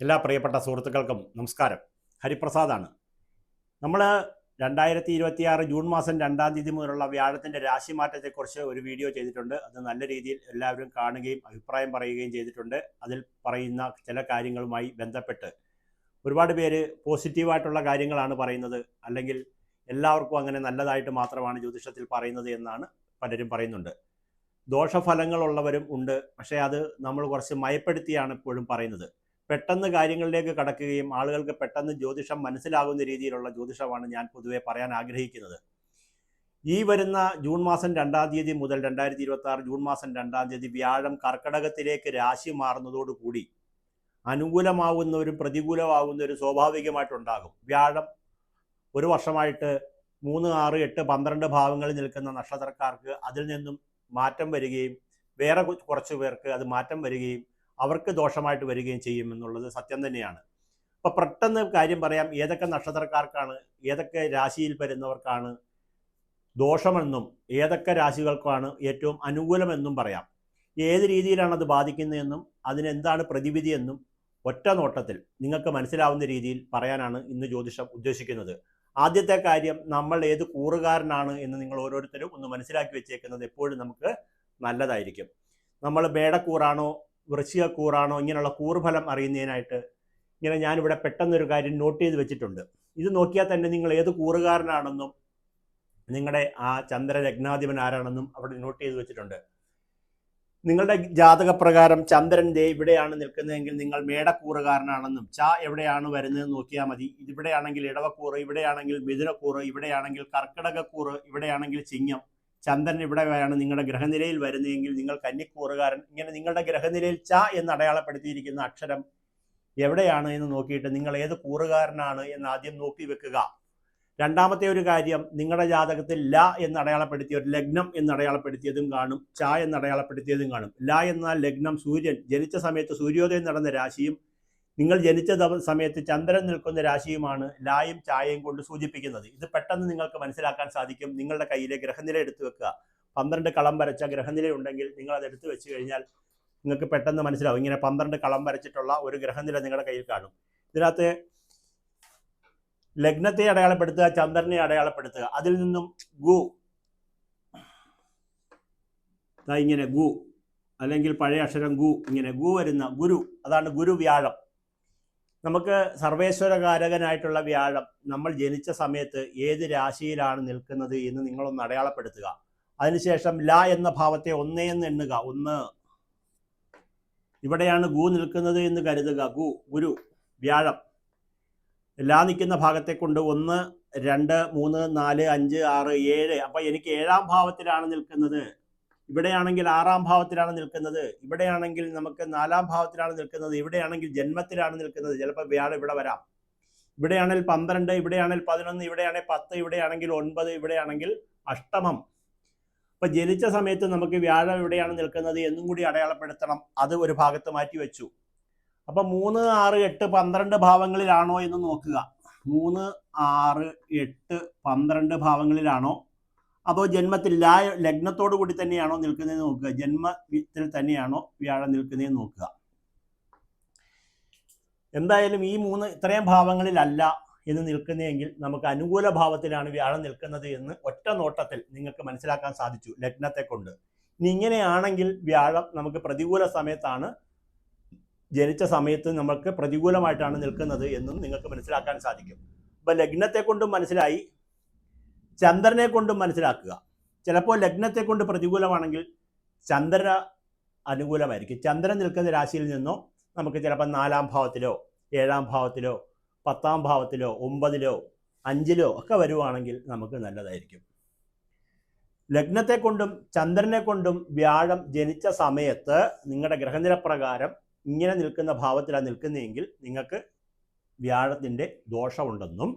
എല്ലാ പ്രിയപ്പെട്ട സുഹൃത്തുക്കൾക്കും നമസ്കാരം. ഹരിപ്രസാദാണ്. നമ്മൾ 2026 ജൂൺ മാസം 2-ാം തീയതി മുതലുള്ള വ്യാഴത്തിൻ്റെ രാശിമാറ്റത്തെക്കുറിച്ച് ഒരു വീഡിയോ ചെയ്തിട്ടുണ്ട്. അത് നല്ല രീതിയിൽ എല്ലാവരും കാണുകയും അഭിപ്രായം പറയുകയും ചെയ്തിട്ടുണ്ട്. അതിൽ പറയുന്ന ചില കാര്യങ്ങളുമായി ബന്ധപ്പെട്ട് ഒരുപാട് പേര് പോസിറ്റീവായിട്ടുള്ള കാര്യങ്ങളാണ് പറയുന്നത്, അല്ലെങ്കിൽ എല്ലാവർക്കും അങ്ങനെ നല്ലതായിട്ട് മാത്രമാണ് ജ്യോതിഷത്തിൽ പറയുന്നത് എന്നാണ് പലരും പറയുന്നുണ്ട്. ദോഷഫലങ്ങളുള്ളവരും ഉണ്ട്, പക്ഷേ അത് നമ്മൾ കുറച്ച് മയപ്പെടുത്തിയാണ് ഇപ്പോഴും പറയുന്നത്. പെട്ടെന്ന് കാര്യങ്ങളിലേക്ക് കടക്കുകയും ആളുകൾക്ക് പെട്ടെന്ന് ജ്യോതിഷം മനസ്സിലാകുന്ന രീതിയിലുള്ള ജ്യോതിഷമാണ് ഞാൻ പൊതുവെ പറയാൻ ആഗ്രഹിക്കുന്നത്. ഈ വരുന്ന ജൂൺ മാസം 2-ാം തീയതി മുതൽ 2026 ജൂൺ മാസം 2-ാം തീയതി വ്യാഴം കർക്കടകത്തിലേക്ക് രാശി മാറുന്നതോടുകൂടി അനുകൂലമാവുന്നവരും പ്രതികൂലമാവുന്നവരും സ്വാഭാവികമായിട്ടുണ്ടാകും. വ്യാഴം ഒരു വർഷമായിട്ട് 3, 6, 8, 12 ഭാവങ്ങളിൽ നിൽക്കുന്ന നക്ഷത്രക്കാർക്ക് അതിൽ നിന്നും മാറ്റം വരികയും വേറെ കുറച്ച് പേർക്ക് അത് മാറ്റം വരികയും അവർക്ക് ദോഷമായിട്ട് വരികയും ചെയ്യുമെന്നുള്ളത് സത്യം തന്നെയാണ്. അപ്പോൾ പെട്ടെന്ന് കാര്യം പറയാം, ഏതൊക്കെ നക്ഷത്രക്കാർക്കാണ്, ഏതൊക്കെ രാശിയിൽ വരുന്നവർക്കാണ് ദോഷമെന്നും ഏതൊക്കെ രാശികൾക്കാണ് ഏറ്റവും അനുകൂലമെന്നും പറയാം. ഏത് രീതിയിലാണ് അത് ബാധിക്കുന്നതെന്നും അതിനെന്താണ് പ്രതിവിധി എന്നും ഒറ്റ നോട്ടത്തിൽ നിങ്ങൾക്ക് മനസ്സിലാവുന്ന രീതിയിൽ പറയാനാണ് ഇന്ന് ജ്യോതിഷം ഉദ്ദേശിക്കുന്നത്. ആദ്യത്തെ കാര്യം, നമ്മൾ ഏത് കൂറുകാരനാണ് എന്ന് നിങ്ങൾ ഓരോരുത്തരും ഒന്ന് മനസ്സിലാക്കി വെച്ചേക്കുന്നത് എപ്പോഴും നമുക്ക് നല്ലതായിരിക്കും. നമ്മൾ മേടക്കൂറാണോ വൃശ്ചികക്കൂറാണോ ഇങ്ങനെയുള്ള കൂറുഫലം അറിയുന്നതിനായിട്ട് ഇങ്ങനെ ഞാനിവിടെ പെട്ടെന്നൊരു കാര്യം നോട്ട് ചെയ്ത് വെച്ചിട്ടുണ്ട്. ഇത് നോക്കിയാൽ തന്നെ നിങ്ങൾ ഏത് കൂറുകാരനാണെന്നും നിങ്ങളുടെ ആ ചന്ദ്രലഗ്നാധിപൻ ആരാണെന്നും അവിടെ നോട്ട് ചെയ്ത് വെച്ചിട്ടുണ്ട്. നിങ്ങളുടെ ജാതകപ്രകാരം ചന്ദ്രൻ ദേ ഇവിടെയാണ് നിൽക്കുന്നതെങ്കിൽ നിങ്ങൾ മേടക്കൂറുകാരനാണെന്നും എവിടെയാണ് വരുന്നതെന്ന് നോക്കിയാൽ മതി. ഇവിടെയാണെങ്കിൽ ഇടവക്കൂറ്, ഇവിടെയാണെങ്കിൽ മിഥുനക്കൂറ്, ഇവിടെയാണെങ്കിൽ കർക്കിടകക്കൂറ്, ഇവിടെയാണെങ്കിൽ ചിങ്ങം. ചന്ദ്രൻ ഇവിടെയാണ് നിങ്ങളുടെ ഗ്രഹനിലയിൽ വരുന്നതെങ്കിൽ നിങ്ങൾ കന്നിക്കൂറുകാരൻ. ഇങ്ങനെ നിങ്ങളുടെ ഗ്രഹനിലയിൽ എന്ന് അടയാളപ്പെടുത്തിയിരിക്കുന്ന അക്ഷരം എവിടെയാണ് എന്ന് നോക്കിയിട്ട് നിങ്ങൾ ഏത് കൂറുകാരനാണ് എന്ന് ആദ്യം നോക്കി വെക്കുക. രണ്ടാമത്തെ ഒരു കാര്യം, നിങ്ങളുടെ ജാതകത്തിൽ എന്ന് അടയാളപ്പെടുത്തിയ ഒരു ലഗ്നം എന്ന് അടയാളപ്പെടുത്തിയതും കാണും, എന്ന് അടയാളപ്പെടുത്തിയതും കാണും. എന്നാൽ ലഗ്നം സൂര്യൻ ജനിച്ച സമയത്ത് സൂര്യോദയം നടന്ന രാശിയും നിങ്ങൾ ജനിച്ച സമയത്ത് ചന്ദ്രൻ നിൽക്കുന്ന രാശിയുമാണ് ലായും ചായയും കൊണ്ട് സൂചിപ്പിക്കുന്നത്. ഇത് പെട്ടെന്ന് നിങ്ങൾക്ക് മനസ്സിലാക്കാൻ സാധിക്കും. നിങ്ങളുടെ കയ്യിലെ ഗ്രഹനില എടുത്തു വെക്കുക. 12 കളം വരച്ച ഗ്രഹനില ഉണ്ടെങ്കിൽ നിങ്ങൾ അത് എടുത്തു വെച്ച് കഴിഞ്ഞാൽ നിങ്ങൾക്ക് പെട്ടെന്ന് മനസ്സിലാവും. ഇങ്ങനെ 12 കളം വരച്ചിട്ടുള്ള ഒരു ഗ്രഹനില നിങ്ങളുടെ കയ്യിൽ കാണും. ഇതിനകത്ത് ലഗ്നത്തെ അടയാളപ്പെടുത്തുക, ചന്ദ്രനെ അടയാളപ്പെടുത്തുക. അതിൽ നിന്നും ഇങ്ങനെ ഗു അല്ലെങ്കിൽ പഴയ അക്ഷരം ഗു, ഇങ്ങനെ ഗു വരുന്ന ഗുരു, അതാണ് ഗുരു വ്യാഴം. നമുക്ക് സർവേശ്വരകാരകനായിട്ടുള്ള വ്യാഴം നമ്മൾ ജനിച്ച സമയത്ത് ഏത് രാശിയിലാണ് നിൽക്കുന്നത് എന്ന് നിങ്ങളൊന്ന് അടയാളപ്പെടുത്തുക. അതിനുശേഷം എന്ന ഭാവത്തെ 1 എന്ന് എണ്ണുക. 1 ഇവിടെയാണ് ഗു നിൽക്കുന്നത് എന്ന് കരുതുക. ഗുരു വ്യാഴം നിൽക്കുന്ന ഭാഗത്തെ കൊണ്ട് 1, 2, 3, 4, 5, 6, 7. അപ്പം എനിക്ക് 7-ാം ഭാവത്തിലാണ് നിൽക്കുന്നത്. ഇവിടെയാണെങ്കിൽ 6-ാം ഭാവത്തിലാണ് നിൽക്കുന്നത്. ഇവിടെയാണെങ്കിൽ നമുക്ക് 4-ാം ഭാവത്തിലാണ് നിൽക്കുന്നത്. ഇവിടെയാണെങ്കിൽ ജന്മത്തിലാണ് നിൽക്കുന്നത്. ചിലപ്പോൾ വ്യാഴം ഇവിടെ വരാം. ഇവിടെയാണെങ്കിൽ 12, ഇവിടെയാണെങ്കിൽ 11, ഇവിടെയാണെങ്കിൽ 10, ഇവിടെയാണെങ്കിൽ 9, ഇവിടെയാണെങ്കിൽ അഷ്ടമം. അപ്പം ജനിച്ച സമയത്ത് നമുക്ക് വ്യാഴം എവിടെയാണ് നിൽക്കുന്നത് എന്നും കൂടി അടയാളപ്പെടുത്തണം. അത് ഒരു ഭാഗത്ത് മാറ്റി വെച്ചു. അപ്പം 3, 6, 8, 12 ഭാവങ്ങളിലാണോ എന്ന് നോക്കുക. 3, 6, 8, 12 ഭാവങ്ങളിലാണോ, അതോ ജന്മത്തിൽ ലഗ്നത്തോടു കൂടി തന്നെയാണോ നിൽക്കുന്നതെന്ന് നോക്കുക. ജന്മത്തിൽ തന്നെയാണോ വ്യാഴം നിൽക്കുന്നതെന്ന് നോക്കുക. എന്തായാലും ഈ ഇത്രയും ഭാവങ്ങളിലല്ല എന്ന് നിൽക്കുന്നതെങ്കിൽ നമുക്ക് അനുകൂല ഭാവത്തിലാണ് വ്യാഴം നിൽക്കുന്നത് എന്ന് ഒറ്റ നോട്ടത്തിൽ നിങ്ങൾക്ക് മനസ്സിലാക്കാൻ സാധിച്ചു ലഗ്നത്തെ കൊണ്ട്. ഇനി ഇങ്ങനെയാണെങ്കിൽ വ്യാഴം നമുക്ക് പ്രതികൂല സമയത്താണ്, ജനിച്ച സമയത്ത് നമുക്ക് പ്രതികൂലമായിട്ടാണ് നിൽക്കുന്നത് എന്നും നിങ്ങൾക്ക് മനസ്സിലാക്കാൻ സാധിക്കും. അപ്പം ലഗ്നത്തെ കൊണ്ടും മനസ്സിലായി, ചന്ദ്രനെ കൊണ്ടും മനസ്സിലാക്കുക. ചിലപ്പോൾ ലഗ്നത്തെ കൊണ്ട് പ്രതികൂലമാണെങ്കിൽ ചന്ദ്ര അനുകൂലമായിരിക്കും. ചന്ദ്രൻ നിൽക്കുന്ന രാശിയിൽ നിന്നോ നമുക്ക് ചിലപ്പോൾ 4-ാം ഭാവത്തിലോ 7-ാം ഭാവത്തിലോ 10-ാം ഭാവത്തിലോ 9-ലോ 5-ലോ ഒക്കെ വരുവാണെങ്കിൽ നമുക്ക് നല്ലതായിരിക്കും. ലഗ്നത്തെ കൊണ്ടും ചന്ദ്രനെ കൊണ്ടും വ്യാഴം ജനിച്ച സമയത്ത് നിങ്ങളുടെ ഗ്രഹനില പ്രകാരം ഇങ്ങനെ നിൽക്കുന്ന ഭാവത്തിലാണ് നിൽക്കുന്നതെങ്കിൽ നിങ്ങൾക്ക് വ്യാഴത്തിൻ്റെ ദോഷമുണ്ടെന്നും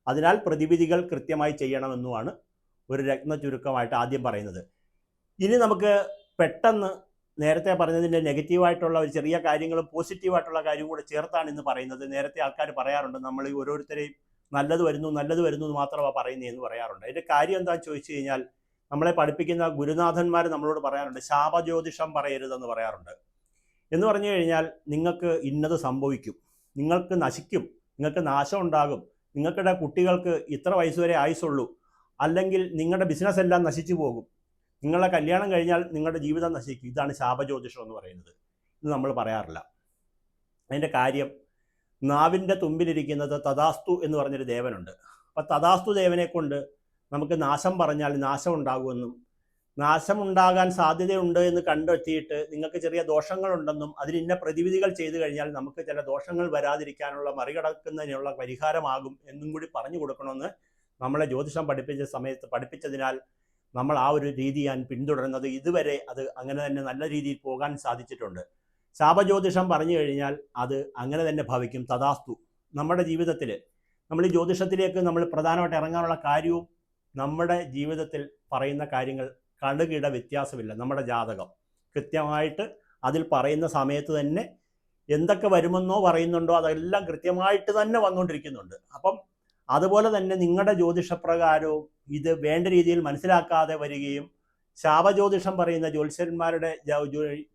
അതിനാൽ പ്രതിവിധികൾ കൃത്യമായി ചെയ്യണമെന്നുമാണ് ഒരു രത്ന ചുരുക്കമായിട്ട് ആദ്യം പറയുന്നത്. ഇനി നമുക്ക് പെട്ടെന്ന് നേരത്തെ പറഞ്ഞതിൻ്റെ നെഗറ്റീവായിട്ടുള്ള ഒരു ചെറിയ കാര്യങ്ങളും പോസിറ്റീവായിട്ടുള്ള കാര്യവും കൂടെ ചേർത്താണ് ഇന്ന് പറയുന്നത്. നേരത്തെ ആൾക്കാർ പറയാറുണ്ട്, നമ്മൾ ഈ ഓരോരുത്തരെയും നല്ലത് വരുന്നു എന്ന് മാത്രമാണ് പറയുന്നതെന്ന് പറയാറുണ്ട്. അതിൻ്റെ കാര്യം എന്താണെന്ന് ചോദിച്ചു കഴിഞ്ഞാൽ, നമ്മളെ പഠിപ്പിക്കുന്ന ഗുരുനാഥന്മാർ നമ്മളോട് പറയാറുണ്ട്, ശാപജ്യോതിഷം പറയരുതെന്ന് പറയാറുണ്ട്. എന്ന് പറഞ്ഞു കഴിഞ്ഞാൽ നിങ്ങൾക്ക് ഇന്നത് സംഭവിക്കും, നിങ്ങൾക്ക് നശിക്കും, നിങ്ങൾക്ക് നാശം ഉണ്ടാകും, നിങ്ങളുടെ കുട്ടികൾക്ക് ഇത്ര വയസ്സ് വരെ ആയുസുള്ളൂ, അല്ലെങ്കിൽ നിങ്ങളുടെ ബിസിനസ് എല്ലാം നശിച്ചു പോകും, നിങ്ങളുടെ കല്യാണം കഴിഞ്ഞാൽ നിങ്ങളുടെ ജീവിതം നശിക്കും. ഇതാണ് ശാപജ്യോതിഷം എന്ന് പറയുന്നത്. ഇത് നമ്മൾ പറയാറില്ല. അതിൻ്റെ കാര്യം, നാവിൻ്റെ തുമ്പിലിരിക്കുന്നത് തഥാസ്തു എന്ന് പറഞ്ഞൊരു ദേവനുണ്ട്. അപ്പം തഥാസ്തു ദേവനെ കൊണ്ട് നമുക്ക് നാശം പറഞ്ഞാൽ നാശം ഉണ്ടാകുമെന്നും, നാശമുണ്ടാകാൻ സാധ്യതയുണ്ട് എന്ന് കണ്ടെത്തിയിട്ട് നിങ്ങൾക്ക് ചെറിയ ദോഷങ്ങളുണ്ടെന്നും അതിന് ഇന്ന പ്രതിവിധികൾ ചെയ്തു കഴിഞ്ഞാൽ നമുക്ക് ചില ദോഷങ്ങൾ വരാതിരിക്കാനുള്ള, മറികടക്കുന്നതിനുള്ള പരിഹാരമാകും എന്നും കൂടി പറഞ്ഞു കൊടുക്കണമെന്ന് നമ്മളെ ജ്യോതിഷം പഠിപ്പിച്ചതിനാൽ നമ്മൾ ആ ഒരു രീതി ഞാൻ പിന്തുടരുന്നത്. ഇതുവരെ അത് അങ്ങനെ തന്നെ നല്ല രീതിയിൽ പോകാൻ സാധിച്ചിട്ടുണ്ട്. ശാപജ്യോതിഷം പറഞ്ഞു കഴിഞ്ഞാൽ അത് അങ്ങനെ തന്നെ ഭവിക്കും. തഥാസ്തു. നമ്മുടെ ജീവിതത്തിൽ നമ്മൾ ഈ ജ്യോതിഷത്തിലേക്ക് നമ്മൾ പ്രധാനമായിട്ട് ഇറങ്ങാനുള്ള കാര്യവും, നമ്മുടെ ജീവിതത്തിൽ പറയുന്ന കാര്യങ്ങൾ കടുകിട വ്യത്യാസമില്ല. നമ്മുടെ ജാതകം കൃത്യമായിട്ട് അതിൽ പറയുന്ന സമയത്ത് തന്നെ എന്തൊക്കെ വരുമെന്നോ പറയുന്നുണ്ടോ അതെല്ലാം കൃത്യമായിട്ട് തന്നെ വന്നുകൊണ്ടിരിക്കുന്നുണ്ട്. അപ്പം അതുപോലെ തന്നെ നിങ്ങളുടെ ജ്യോതിഷപ്രകാരവും ഇത് വേണ്ട രീതിയിൽ മനസ്സിലാക്കാതെ വരികയും ശാപജ്യോതിഷം പറയുന്ന ജ്യോത്സ്യന്മാരുടെ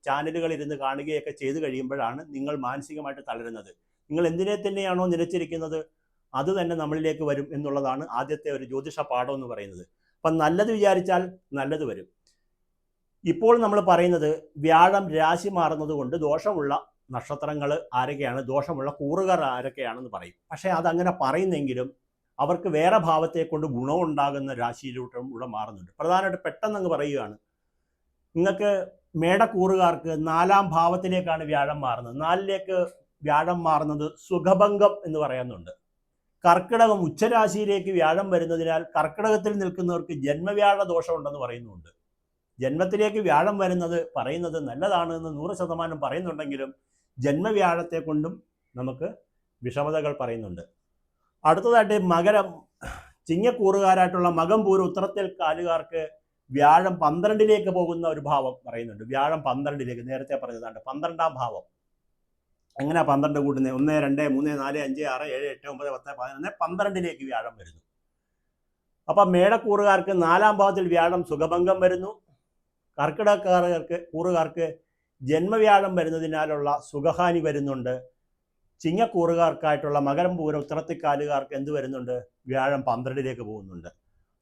ചാനലുകൾ ഇരുന്ന് കാണുകയൊക്കെ ചെയ്തു കഴിയുമ്പോഴാണ് നിങ്ങൾ മാനസികമായിട്ട് തളരുന്നത്. നിങ്ങൾ എന്തിനെ തന്നെയാണോ നിലച്ചിരിക്കുന്നത് അത് തന്നെ നമ്മളിലേക്ക് വരും എന്നുള്ളതാണ് ആദ്യത്തെ ഒരു ജ്യോതിഷ പാഠം എന്ന് പറയുന്നത്. അപ്പം നല്ലത് വിചാരിച്ചാൽ നല്ലത് വരും. ഇപ്പോൾ നമ്മൾ പറയുന്നത് വ്യാഴം രാശി മാറുന്നത് കൊണ്ട് ദോഷമുള്ള നക്ഷത്രങ്ങൾ ആരൊക്കെയാണ്, ദോഷമുള്ള കൂറുകാർ ആരൊക്കെയാണെന്ന് പറയും. പക്ഷേ അതങ്ങനെ പറയുന്നെങ്കിലും അവർക്ക് വേറെ ഭാവത്തെ കൊണ്ട് ഗുണമുണ്ടാകുന്ന രാശിയിലൂടെ മാറുന്നുണ്ട്. പ്രധാനമായിട്ട് പെട്ടെന്ന് അങ്ങ് പറയുകയാണ്, നിങ്ങൾക്ക് മേടക്കൂറുകാർക്ക് 4-ാം ഭാവത്തിലേക്കാണ് വ്യാഴം മാറുന്നത്. 4-ലേക്ക് വ്യാഴം മാറുന്നത് സുഖഭംഗം എന്ന് പറയുന്നുണ്ട്. കർക്കിടകം ഉച്ചരാശിയിലേക്ക് വ്യാഴം വരുന്നതിനാൽ കർക്കിടകത്തിൽ നിൽക്കുന്നവർക്ക് ജന്മവ്യാഴ ദോഷമുണ്ടെന്ന് പറയുന്നുണ്ട്. ജന്മത്തിലേക്ക് വ്യാഴം വരുന്നത് പറയുന്നത് നല്ലതാണ് എന്ന് 100% പറയുന്നുണ്ടെങ്കിലും ജന്മവ്യാഴത്തെ കൊണ്ടും നമുക്ക് വിഷമതകൾ പറയുന്നുണ്ട്. അടുത്തതായിട്ട് മകരം, ചിങ്ങക്കൂറുകാരായിട്ടുള്ള മകം പൂരം ഉത്തരത്തിൽ കാലുകാർക്ക് വ്യാഴം 12ലേക്ക് പോകുന്ന ഒരു ഭാവം പറയുന്നുണ്ട്. വ്യാഴം 12ലേക്ക്, നേരത്തെ പറഞ്ഞതാണ് 12-ാം ഭാവം. എങ്ങനെയാ 12 കൂട്ടുന്നത്? 1, 2, 3, 4, 5, 6, 7, 8, 9, 10, 11, 12ലേക്ക് വ്യാഴം വരുന്നു. അപ്പം മേടക്കൂറുകാർക്ക് 4-ാം ഭാവത്തിൽ വ്യാഴം സുഖഭംഗം വരുന്നു. കൂറുകാർക്ക് ജന്മവ്യാഴം വരുന്നതിനാലുള്ള സുഖഹാനി വരുന്നുണ്ട്. ചിങ്ങക്കൂറുകാർക്കായിട്ടുള്ള മകരം പൂരം ഉത്തരത്തിക്കാലുകാർക്ക് എന്ത് വരുന്നുണ്ട്? വ്യാഴം 12ലേക്ക് പോകുന്നുണ്ട്.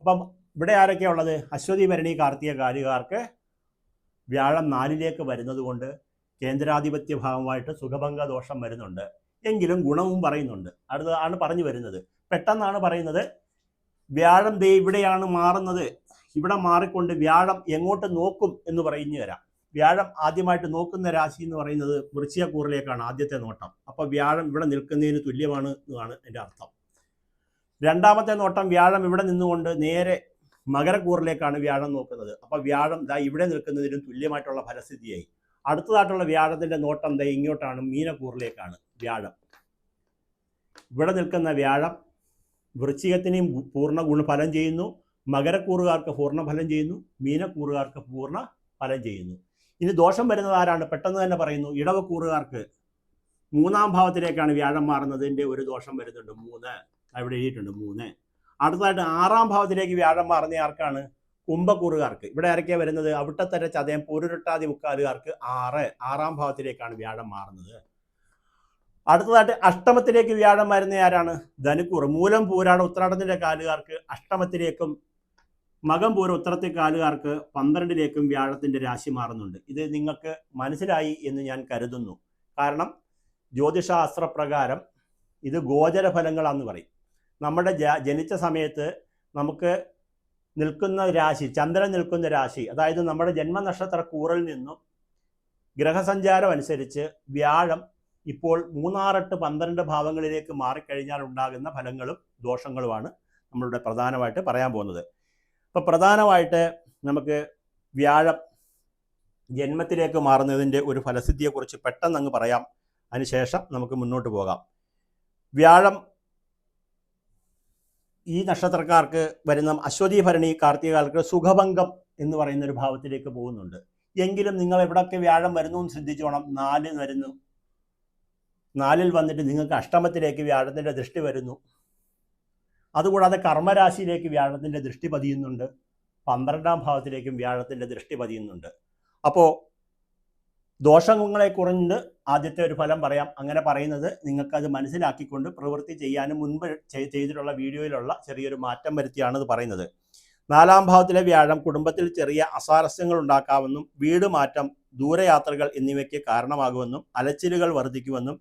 അപ്പം ഇവിടെ ആരൊക്കെയാണ് ഉള്ളത്? അശ്വതി ഭരണി കാർത്തിക കാലുകാർക്ക് വ്യാഴം 4ലേക്ക് വരുന്നത് കൊണ്ട് കേന്ദ്രാധിപത്യ ഭാവമായിട്ട് സുഖഭംഗ ദോഷം വരുന്നുണ്ട്. എങ്കിലും ഗുണവും പറയുന്നുണ്ട്. അടുത്താണ് പറഞ്ഞു വരുന്നത്. പെട്ടെന്നാണ് പറയുന്നത്, വ്യാഴം ദേ ഇവിടെയാണ് മാറുന്നത്, ഇവിടെ മാറിക്കൊണ്ട് വ്യാഴം എങ്ങോട്ട് നോക്കും എന്ന് പറഞ്ഞു തരാം. വ്യാഴം ആദ്യമായിട്ട് നോക്കുന്ന രാശി എന്ന് പറയുന്നത് വൃശ്ചികക്കൂറിലേക്കാണ് ആദ്യത്തെ നോട്ടം. അപ്പോൾ വ്യാഴം ഇവിടെ നിൽക്കുന്നതിന് തുല്യമാണ് എന്നാണ് എൻ്റെ അർത്ഥം. രണ്ടാമത്തെ നോട്ടം വ്യാഴം ഇവിടെ നിന്നുകൊണ്ട് നേരെ മകരക്കൂറിലേക്കാണ് വ്യാഴം നോക്കുന്നത്. അപ്പോൾ വ്യാഴം ദാ ഇവിടെ നിൽക്കുന്നതിനും തുല്യമായിട്ടുള്ള ഫലസ്ഥിതിയായി. അടുത്തതായിട്ടുള്ള വ്യാഴത്തിൻ്റെ നോട്ടം ദാ ഇങ്ങോട്ടാണ്, മീനക്കൂറിലേക്കാണ് വ്യാഴം. ഇവിടെ നിൽക്കുന്ന വ്യാഴം വൃശ്ചികത്തിനെയും പൂർണ്ണ ഗുണഫലം ചെയ്യുന്നു, മകരക്കൂറുകാർക്ക് പൂർണ്ണഫലം ചെയ്യുന്നു, മീനക്കൂറുകാർക്ക് പൂർണ്ണ ഫലം ചെയ്യുന്നു. ഇനി ദോഷം വരുന്നത് ആരാണ്? പെട്ടെന്ന് തന്നെ പറയുന്നു, ഇടവക്കൂറുകാർക്ക് 3-ാം ഭാവത്തിലേക്കാണ് വ്യാഴം മാറുന്നതിൻ്റെ ഒരു ദോഷം വരുന്നുണ്ട്. 3 ഇവിടെ എഴുതിയിട്ടുണ്ട്, 3. അടുത്തതായിട്ട് 6-ാം ഭാവത്തിലേക്ക് വ്യാഴം മാറുന്ന ആർക്കാണ്? കുംഭക്കൂറുകാർക്ക്. ഇവിടെ ആരൊക്കെയാണ് വരുന്നത്? അവിട്ടത്തര ചതയം പൂരുരുട്ടാതി മുക്കാലുകാർക്ക് 6-ാം ഭാവത്തിലേക്കാണ് വ്യാഴം മാറുന്നത്. അടുത്തതായിട്ട് അഷ്ടമത്തിലേക്ക് വ്യാഴം വരുന്ന ആരാണ്? ധനുക്കൂറ്. മൂലം പൂരാട ഉത്രാടത്തിൻ്റെ കാലുകാർക്ക് അഷ്ടമത്തിലേക്കും മകം പൂരം ഉത്തരത്തെ കാലുകാർക്ക് 12ലേക്കും വ്യാഴത്തിൻ്റെ രാശി മാറുന്നുണ്ട്. ഇത് നിങ്ങൾക്ക് മനസ്സിലായി എന്ന് ഞാൻ കരുതുന്നു. കാരണം ജ്യോതിഷാസ്ത്രപ്രകാരം ഇത് ഗോചര ഫലങ്ങളാണെന്ന് പറയും. നമ്മുടെ ജനിച്ച സമയത്ത് നമുക്ക് നിൽക്കുന്ന രാശി, ചന്ദ്രൻ നിൽക്കുന്ന രാശി, അതായത് നമ്മുടെ ജന്മനക്ഷത്ര കൂറിൽ നിന്നും ഗ്രഹസഞ്ചാരം അനുസരിച്ച് വ്യാഴം ഇപ്പോൾ 3, 6, 8, 12 ഭാവങ്ങളിലേക്ക് മാറിക്കഴിഞ്ഞാൽ ഉണ്ടാകുന്ന ഫലങ്ങളും ദോഷങ്ങളുമാണ് നമ്മളുടെ പ്രധാനമായിട്ട് പറയാൻ പോകുന്നത്. അപ്പോൾ പ്രധാനമായിട്ട് നമുക്ക് വ്യാഴം ജന്മത്തിലേക്ക് മാറുന്നതിൻ്റെ ഒരു ഫലസിദ്ധിയെക്കുറിച്ച് പെട്ടെന്ന് അങ്ങ് പറയാം. അതിനുശേഷം നമുക്ക് മുന്നോട്ട് പോകാം. വ്യാഴം ഈ നക്ഷത്രക്കാർക്ക് വരുന്ന അശ്വതി ഭരണി കാർത്തികകാർക്ക് സുഖഭംഗം എന്ന് പറയുന്ന ഒരു ഭാവത്തിലേക്ക് പോകുന്നുണ്ട്. എങ്കിലും നിങ്ങൾ എവിടെയൊക്കെ വ്യാഴം വരുന്നു എന്ന് ശ്രദ്ധിച്ചോണം. 4 വരുന്നു, 4-ൽ വന്നിട്ട് നിങ്ങൾക്ക് അഷ്ടമത്തിലേക്ക് വ്യാഴത്തിൻ്റെ ദൃഷ്ടി വരുന്നു. അതുകൂടാതെ കർമ്മരാശിയിലേക്ക് വ്യാഴത്തിൻ്റെ ദൃഷ്ടി പതിയുന്നുണ്ട്. 12-ാം ഭാവത്തിലേക്കും വ്യാഴത്തിൻ്റെ ദൃഷ്ടി പതിയുന്നുണ്ട്. അപ്പോൾ ദോഷങ്ങളെ കുറിച്ച് ആദ്യത്തെ ഒരു ഫലം പറയാം. അങ്ങനെ പറയുന്നത് നിങ്ങൾക്കത് മനസ്സിലാക്കിക്കൊണ്ട് പ്രവൃത്തി ചെയ്യാനും മുൻപ് ചെയ്തിട്ടുള്ള വീഡിയോയിലുള്ള ചെറിയൊരു മാറ്റം വരുത്തിയാണ് ഇത് പറയുന്നത്. 4-ാം ഭാവത്തിലെ വ്യാഴം കുടുംബത്തിൽ ചെറിയ അസ്വാരസ്യങ്ങൾ ഉണ്ടാക്കാമെന്നും വീട് മാറ്റം, ദൂരയാത്രകൾ എന്നിവയ്ക്ക് കാരണമാകുമെന്നും അലച്ചിലുകൾ വർദ്ധിക്കുമെന്നും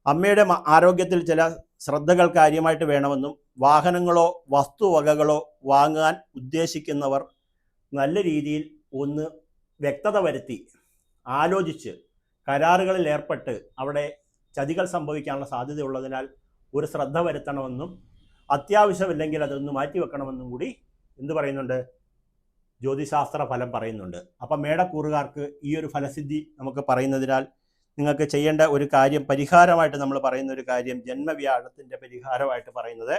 അമ്മയുടെ ആരോഗ്യത്തിൽ ചില ശ്രദ്ധകൾ കാര്യമായിട്ട് വേണമെന്നും വാഹനങ്ങളോ വസ്തുവകകളോ വാങ്ങാൻ ഉദ്ദേശിക്കുന്നവർ നല്ല രീതിയിൽ ഒന്ന് വ്യക്തത വരുത്തി ആലോചിച്ച് കരാറുകളിൽ ഏർപ്പെട്ട് അവിടെ ചതികൾ സംഭവിക്കാനുള്ള സാധ്യതയുള്ളതിനാൽ ഒരു ശ്രദ്ധ വരുത്തണമെന്നും അത്യാവശ്യമില്ലെങ്കിൽ അതൊന്ന് മാറ്റിവെക്കണമെന്നും കൂടി എന്ത് പറയുന്നുണ്ട്, ജ്യോതിശാസ്ത്ര ഫലം പറയുന്നുണ്ട്. അപ്പം മേടക്കൂറുകാർക്ക് ഈ ഒരു ഫലസിദ്ധി നമുക്ക് പറയുന്നതിനാൽ നിങ്ങൾക്ക് ചെയ്യേണ്ട ഒരു കാര്യം, പരിഹാരമായിട്ട് നമ്മൾ പറയുന്ന ഒരു കാര്യം, ജന്മവ്യാഴത്തിൻ്റെ പരിഹാരമായിട്ട് പറയുന്നത്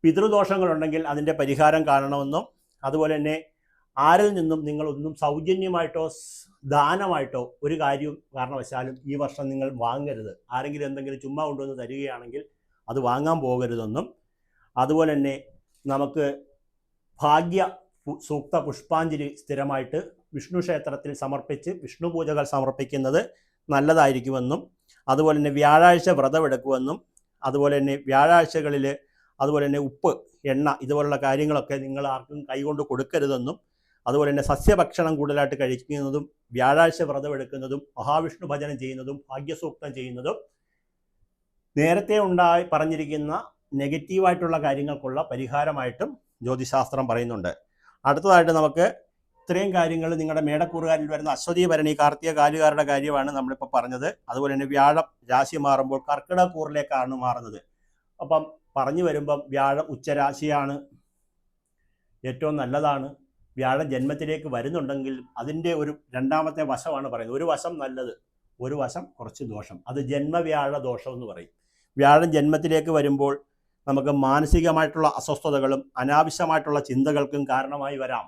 പിതൃദോഷങ്ങളുണ്ടെങ്കിൽ അതിൻ്റെ പരിഹാരം കാണണമെന്നും അതുപോലെ തന്നെ ആരിൽ നിന്നും നിങ്ങളൊന്നും സൗജന്യമായിട്ടോ ദാനമായിട്ടോ ഒരു കാര്യം കാരണവശാലും ഈ വർഷം നിങ്ങൾ വാങ്ങരുത്. ആരെങ്കിലും എന്തെങ്കിലും ചുമ്മാ കൊണ്ടുവന്ന് തരികയാണെങ്കിൽ അത് വാങ്ങാൻ പോകരുതെന്നും അതുപോലെ തന്നെ നമുക്ക് ഭാഗ്യ സൂക്ത പുഷ്പാഞ്ജലി സ്ഥിരമായിട്ട് വിഷ്ണു ക്ഷേത്രത്തിൽ സമർപ്പിച്ച് വിഷ്ണു പൂജകൾ സമർപ്പിക്കുന്നത് നല്ലതായിരിക്കുമെന്നും അതുപോലെ തന്നെ വ്യാഴാഴ്ച വ്രതമെടുക്കുമെന്നും അതുപോലെ തന്നെ വ്യാഴാഴ്ചകളിൽ അതുപോലെ തന്നെ ഉപ്പ്, എണ്ണ ഇതുപോലുള്ള കാര്യങ്ങളൊക്കെ നിങ്ങൾ ആർക്കും കൈകൊണ്ട് കൊടുക്കരുതെന്നും അതുപോലെ തന്നെ സസ്യഭക്ഷണം കൂടുതലായിട്ട് കഴിക്കുന്നതും വ്യാഴാഴ്ച വ്രതമെടുക്കുന്നതും മഹാവിഷ്ണു ഭജനം ചെയ്യുന്നതും ഭാഗ്യസൂക്തം ചെയ്യുന്നതും നേരത്തെ പറഞ്ഞിരിക്കുന്ന നെഗറ്റീവായിട്ടുള്ള കാര്യങ്ങൾക്കുള്ള പരിഹാരമായിട്ടും ജ്യോതിശാസ്ത്രം പറയുന്നുണ്ട്. അടുത്തതായിട്ട് നമുക്ക് ഇത്രയും കാര്യങ്ങൾ നിങ്ങളുടെ മേടക്കൂറുകാരിൽ വരുന്ന അശ്വതി ഭരണി കാർത്തിക കാലുകാരുടെ കാര്യമാണ് നമ്മളിപ്പോൾ പറഞ്ഞത്. അതുപോലെ തന്നെ വ്യാഴം രാശി മാറുമ്പോൾ കർക്കിടകൂറിലേക്കാണ് മാറുന്നത്. അപ്പം പറഞ്ഞു വരുമ്പം വ്യാഴം ഉച്ചരാശിയാണ്, ഏറ്റവും നല്ലതാണ്. വ്യാഴം ജന്മത്തിലേക്ക് വരുന്നുണ്ടെങ്കിൽ അതിൻ്റെ ഒരു രണ്ടാമത്തെ വശമാണ് പറയുന്നത്. ഒരു വശം നല്ലത്, ഒരു വശം കുറച്ച് ദോഷം. അത് ജന്മവ്യാഴ ദോഷം എന്ന് പറയും. വ്യാഴം ജന്മത്തിലേക്ക് വരുമ്പോൾ നമുക്ക് മാനസികമായിട്ടുള്ള അസ്വസ്ഥതകളും അനാവശ്യമായിട്ടുള്ള ചിന്തകൾക്കും കാരണമായി വരാം.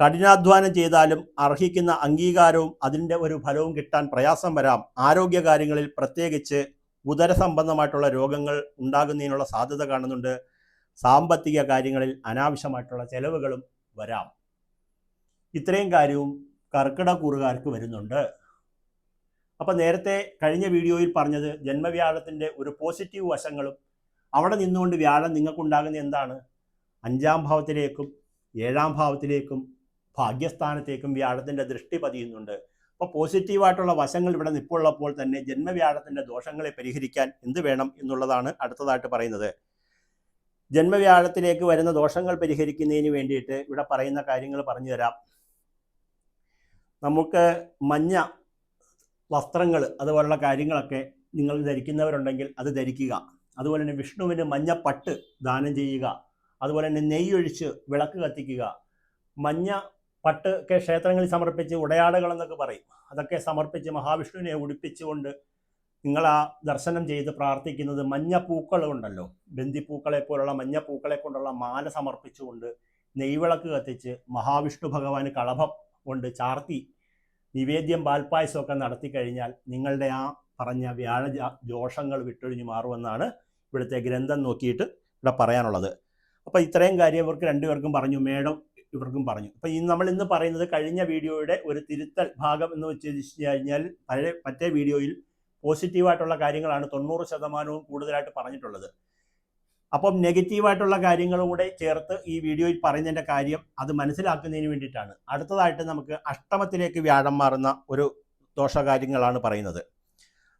കഠിനാധ്വാനം ചെയ്താലും അർഹിക്കുന്ന അംഗീകാരവും അതിൻ്റെ ഒരു ഫലവും കിട്ടാൻ പ്രയാസം വരാം. ആരോഗ്യകാര്യങ്ങളിൽ പ്രത്യേകിച്ച് ഉദരസംബന്ധമായിട്ടുള്ള രോഗങ്ങൾ ഉണ്ടാകുന്നതിനുള്ള സാധ്യത കാണുന്നുണ്ട്. സാമ്പത്തിക കാര്യങ്ങളിൽ അനാവശ്യമായിട്ടുള്ള ചെലവുകളും വരാം. ഇത്രയും കാര്യവും കർക്കിടകൂറുകാർക്ക് വരുന്നുണ്ട്. അപ്പം നേരത്തെ കഴിഞ്ഞ വീഡിയോയിൽ പറഞ്ഞത് ജന്മവ്യാഴത്തിൻ്റെ ഒരു പോസിറ്റീവ് വശങ്ങളും അവിടെ നിന്നുകൊണ്ട് വ്യാഴം നിങ്ങൾക്കുണ്ടാകുന്ന എന്താണ്, 5-ാം ഭാവത്തിലേക്കും 7-ാം ഭാവത്തിലേക്കും ഭാഗ്യസ്ഥാനത്തേക്കും വ്യാഴത്തിൻ്റെ ദൃഷ്ടി പതിയുന്നുണ്ട്. അപ്പോൾ പോസിറ്റീവായിട്ടുള്ള വശങ്ങൾ ഇവിടെ നിൽപ്പുള്ളപ്പോൾ തന്നെ ജന്മവ്യാഴത്തിൻ്റെ ദോഷങ്ങളെ പരിഹരിക്കാൻ എന്ത് വേണം എന്നുള്ളതാണ് അടുത്തതായിട്ട് പറയുന്നത്. ജന്മവ്യാഴത്തിലേക്ക് വരുന്ന ദോഷങ്ങൾ പരിഹരിക്കുന്നതിന് വേണ്ടിയിട്ട് ഇവിടെ പറയുന്ന കാര്യങ്ങൾ പറഞ്ഞു തരാം. നമുക്ക് മഞ്ഞ വസ്ത്രങ്ങൾ അതുപോലുള്ള കാര്യങ്ങളൊക്കെ നിങ്ങൾ ധരിക്കുന്നവരുണ്ടെങ്കിൽ അത് ധരിക്കുക. അതുപോലെ തന്നെ വിഷ്ണുവിന് മഞ്ഞപ്പട്ട് ദാനം ചെയ്യുക. അതുപോലെ തന്നെ നെയ്യൊഴിച്ച് വിളക്ക് കത്തിക്കുക. മഞ്ഞ പട്ട് ഒക്കെ ക്ഷേത്രങ്ങളിൽ സമർപ്പിച്ച് ഉടയാടകളെന്നൊക്കെ പറയും, അതൊക്കെ സമർപ്പിച്ച് മഹാവിഷ്ണുവിനെ ഉടുപ്പിച്ചുകൊണ്ട് നിങ്ങൾ ആ ദർശനം ചെയ്ത് പ്രാർത്ഥിക്കുന്നത് മഞ്ഞപ്പൂക്കൾ കൊണ്ടല്ലോ, ബന്ദിപ്പൂക്കളെ പോലുള്ള മഞ്ഞപ്പൂക്കളെ കൊണ്ടുള്ള മാല സമർപ്പിച്ചുകൊണ്ട് നെയ്വിളക്ക് കത്തിച്ച് മഹാവിഷ്ണു ഭഗവാന് കളഭം കൊണ്ട് ചാർത്തി നിവേദ്യം പാൽപ്പായസമൊക്കെ നടത്തി കഴിഞ്ഞാൽ നിങ്ങളുടെ ആ പറഞ്ഞ വ്യാഴ ദോഷങ്ങൾ വിട്ടൊഴിഞ്ഞു മാറുമെന്നാണ് ഇവിടുത്തെ ഗ്രന്ഥം നോക്കിയിട്ട് ഇവിടെ പറയാനുള്ളത്. അപ്പോൾ ഇത്രയും കാര്യം ഇവർക്ക് രണ്ടുപേർക്കും പറഞ്ഞു, മേഡം ഇവർക്കും പറഞ്ഞു. അപ്പോൾ നമ്മൾ ഇന്ന് പറയുന്നത് കഴിഞ്ഞ വീഡിയോയുടെ ഒരു തിരുത്തൽ ഭാഗം എന്ന് വെച്ച് കഴിഞ്ഞാൽ മറ്റേ വീഡിയോയിൽ പോസിറ്റീവായിട്ടുള്ള കാര്യങ്ങളാണ് 90% കൂടുതലായിട്ട് പറഞ്ഞിട്ടുള്ളത്. അപ്പം നെഗറ്റീവായിട്ടുള്ള കാര്യങ്ങളും കൂടെ ചേർത്ത് ഈ വീഡിയോയിൽ പറയുന്നതിൻ്റെ കാര്യം അത് മനസ്സിലാക്കുന്നതിന് വേണ്ടിയിട്ടാണ്. അടുത്തതായിട്ട് നമുക്ക് അഷ്ടമത്തിലേക്ക് വ്യാഴം മാറുന്ന ഒരു ദോഷകാര്യങ്ങളാണ് പറയുന്നത്.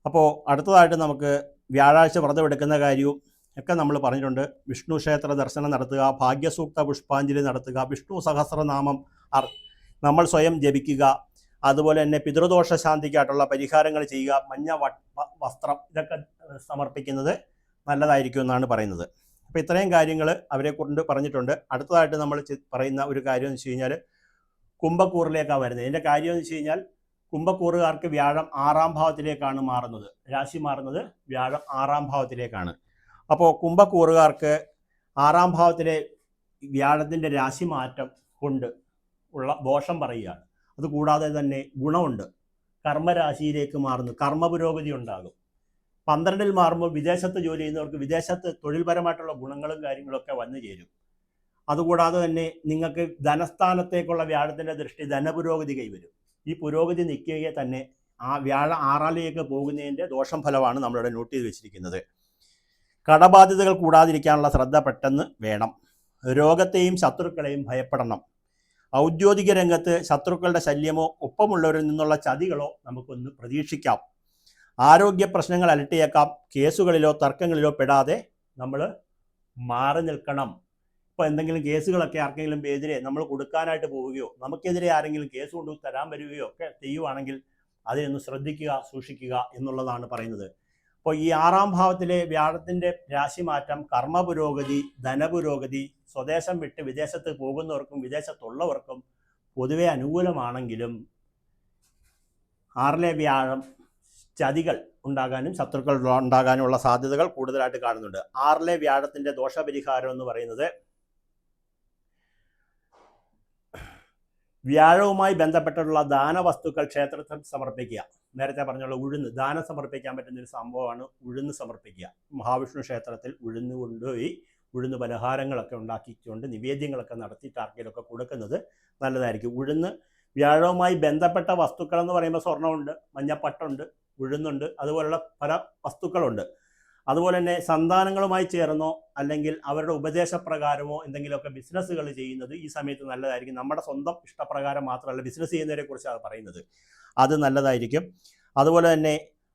അപ്പോൾ അടുത്തതായിട്ട് നമുക്ക് വ്യാഴാഴ്ച വ്രതം എടുക്കുന്ന കാര്യവും ഒക്കെ നമ്മൾ പറഞ്ഞിട്ടുണ്ട്. വിഷ്ണു ക്ഷേത്ര ദർശനം നടത്തുക, ഭാഗ്യസൂക്ത പുഷ്പാഞ്ജലി നടത്തുക, വിഷ്ണു സഹസ്രനാമം നമ്മൾ സ്വയം ജപിക്കുക, അതുപോലെ തന്നെ പിതൃദോഷ ശാന്തിക്കായിട്ടുള്ള പരിഹാരങ്ങൾ ചെയ്യുക, മഞ്ഞ വസ്ത്രം ഇതൊക്കെ സമർപ്പിക്കുന്നത് നല്ലതായിരിക്കും എന്നാണ് പറയുന്നത്. അപ്പോൾ ഇത്രയും കാര്യങ്ങൾ അവരെ കൊണ്ട് പറഞ്ഞിട്ടുണ്ട്. അടുത്തതായിട്ട് നമ്മൾ പറയുന്ന ഒരു കാര്യം എന്ന് വെച്ച് കഴിഞ്ഞാൽ കുംഭക്കൂറിലേക്കാണ് വരുന്നത്. ഇതിൻ്റെ കാര്യം എന്ന് വെച്ച് കഴിഞ്ഞാൽ കുംഭക്കൂറുകാർക്ക് വ്യാഴം 6-ാം ഭാവത്തിലേക്കാണ് മാറുന്നത്. രാശി മാറുന്നത് വ്യാഴം 6-ാം ഭാവത്തിലേക്കാണ്. അപ്പോൾ കുംഭക്കൂറുകാർക്ക് 6-ാം ഭാവത്തിലെ വ്യാഴത്തിൻ്റെ രാശി മാറ്റം കൊണ്ട് ഉള്ള ദോഷം പറയുകയാണ്. അതുകൂടാതെ തന്നെ ഗുണമുണ്ട്. കർമ്മരാശിയിലേക്ക് മാറുന്നു, കർമ്മപുരോഗതി ഉണ്ടാകും. 12-ൽ മാറുമ്പോൾ വിദേശത്ത് ജോലി ചെയ്യുന്നവർക്ക് വിദേശത്ത് തൊഴിൽപരമായിട്ടുള്ള ഗുണങ്ങളും കാര്യങ്ങളൊക്കെ വന്നു ചേരും. അതുകൂടാതെ തന്നെ നിങ്ങൾക്ക് ധനസ്ഥാനത്തേക്കുള്ള വ്യാഴത്തിൻ്റെ ദൃഷ്ടി ധനപുരോഗതി കൈവരും. ഈ പുരോഗതി നിൽക്കുകയെ തന്നെ ആ വ്യാഴ 6ലേക്ക് പോകുന്നതിൻ്റെ ദോഷം ഫലമാണ് നമ്മളിവിടെ നോട്ട് ചെയ്ത് വെച്ചിരിക്കുന്നത്. കടബാധ്യതകൾ കൂടാതിരിക്കാനുള്ള ശ്രദ്ധ പെട്ടെന്ന് വേണം. രോഗത്തെയും ശത്രുക്കളെയും ഭയപ്പെടണം. ഔദ്യോഗിക രംഗത്ത് ശത്രുക്കളുടെ ശല്യമോ ഒപ്പമുള്ളവരിൽ നിന്നുള്ള ചതികളോ നമുക്കൊന്ന് പ്രതീക്ഷിക്കാം. ആരോഗ്യ പ്രശ്നങ്ങൾ അലട്ടിയേക്കാം. കേസുകളിലോ തർക്കങ്ങളിലോ പെടാതെ നമ്മൾ മാറി നിൽക്കണം. ഇപ്പോൾ എന്തെങ്കിലും കേസുകളൊക്കെ ആർക്കെങ്കിലും എതിരെ നമ്മൾ കൊടുക്കാനായിട്ട് പോവുകയോ നമുക്കെതിരെ ആരെങ്കിലും കേസ് കൊണ്ട് തരാൻ വരികയോ ഒക്കെ ചെയ്യുവാണെങ്കിൽ അതിനൊന്ന് ശ്രദ്ധിക്കുക, സൂക്ഷിക്കുക എന്നുള്ളതാണ് പറയുന്നത്. അപ്പോൾ ഈ 6ാം ഭാവത്തിലെ വ്യാഴത്തിൻ്റെ രാശിമാറ്റം കർമ്മപുരോഗതി, ധനപുരോഗതി, സ്വദേശം വിട്ട് വിദേശത്ത് പോകുന്നവർക്കും വിദേശത്തുള്ളവർക്കും പൊതുവെ അനുകൂലമാണെങ്കിലും 6ലെ വ്യാഴം ചതികൾ ഉണ്ടാകാനും ശത്രുക്കൾ ഉണ്ടാകാനുമുള്ള സാധ്യതകൾ കൂടുതലായിട്ട് കാണുന്നുണ്ട്. 6ലെ വ്യാഴത്തിൻ്റെ ദോഷപരിഹാരം എന്ന് പറയുന്നത് വ്യാഴവുമായി ബന്ധപ്പെട്ടുള്ള ദാനവസ്തുക്കൾ ക്ഷേത്രത്തിൽ സമർപ്പിക്കുക. നേരത്തെ പറഞ്ഞുള്ള ഉഴുന്ന് ദാനം സമർപ്പിക്കാൻ പറ്റുന്നൊരു സംഭവമാണ് ഉഴുന്ന് സമർപ്പിക്കുക. മഹാവിഷ്ണു ക്ഷേത്രത്തിൽ ഉഴുന്ന് കൊണ്ടുപോയി ഉഴുന്ന് പലഹാരങ്ങളൊക്കെ ഉണ്ടാക്കിക്കൊണ്ട് നിവേദ്യങ്ങളൊക്കെ നടത്തിയിട്ട് ആർക്കെങ്കിലുമൊക്കെ കൊടുക്കുന്നത് നല്ലതായിരിക്കും. ഉഴുന്ന് വ്യാഴവുമായി ബന്ധപ്പെട്ട വസ്തുക്കൾ എന്ന് പറയുമ്പോൾ സ്വർണ്ണമുണ്ട്, മഞ്ഞപ്പട്ടുണ്ട്, ഉഴുന്നുണ്ട്, അതുപോലുള്ള പല വസ്തുക്കളുണ്ട്. അതുപോലെ തന്നെ സന്താനങ്ങളുമായി ചേർന്നോ അല്ലെങ്കിൽ അവരുടെ ഉപദേശപ്രകാരമോ എന്തെങ്കിലുമൊക്കെ ബിസിനസ്സുകൾ ചെയ്യുന്നത് ഈ സമയത്ത് നല്ലതായിരിക്കും. നമ്മുടെ സ്വന്തം ഇഷ്ടപ്രകാരം മാത്രമല്ല, ബിസിനസ് ചെയ്യുന്നതിനെ കുറിച്ചാണ് പറയുന്നത്, അത് നല്ലതായിരിക്കും. അതുപോലെ തന്നെ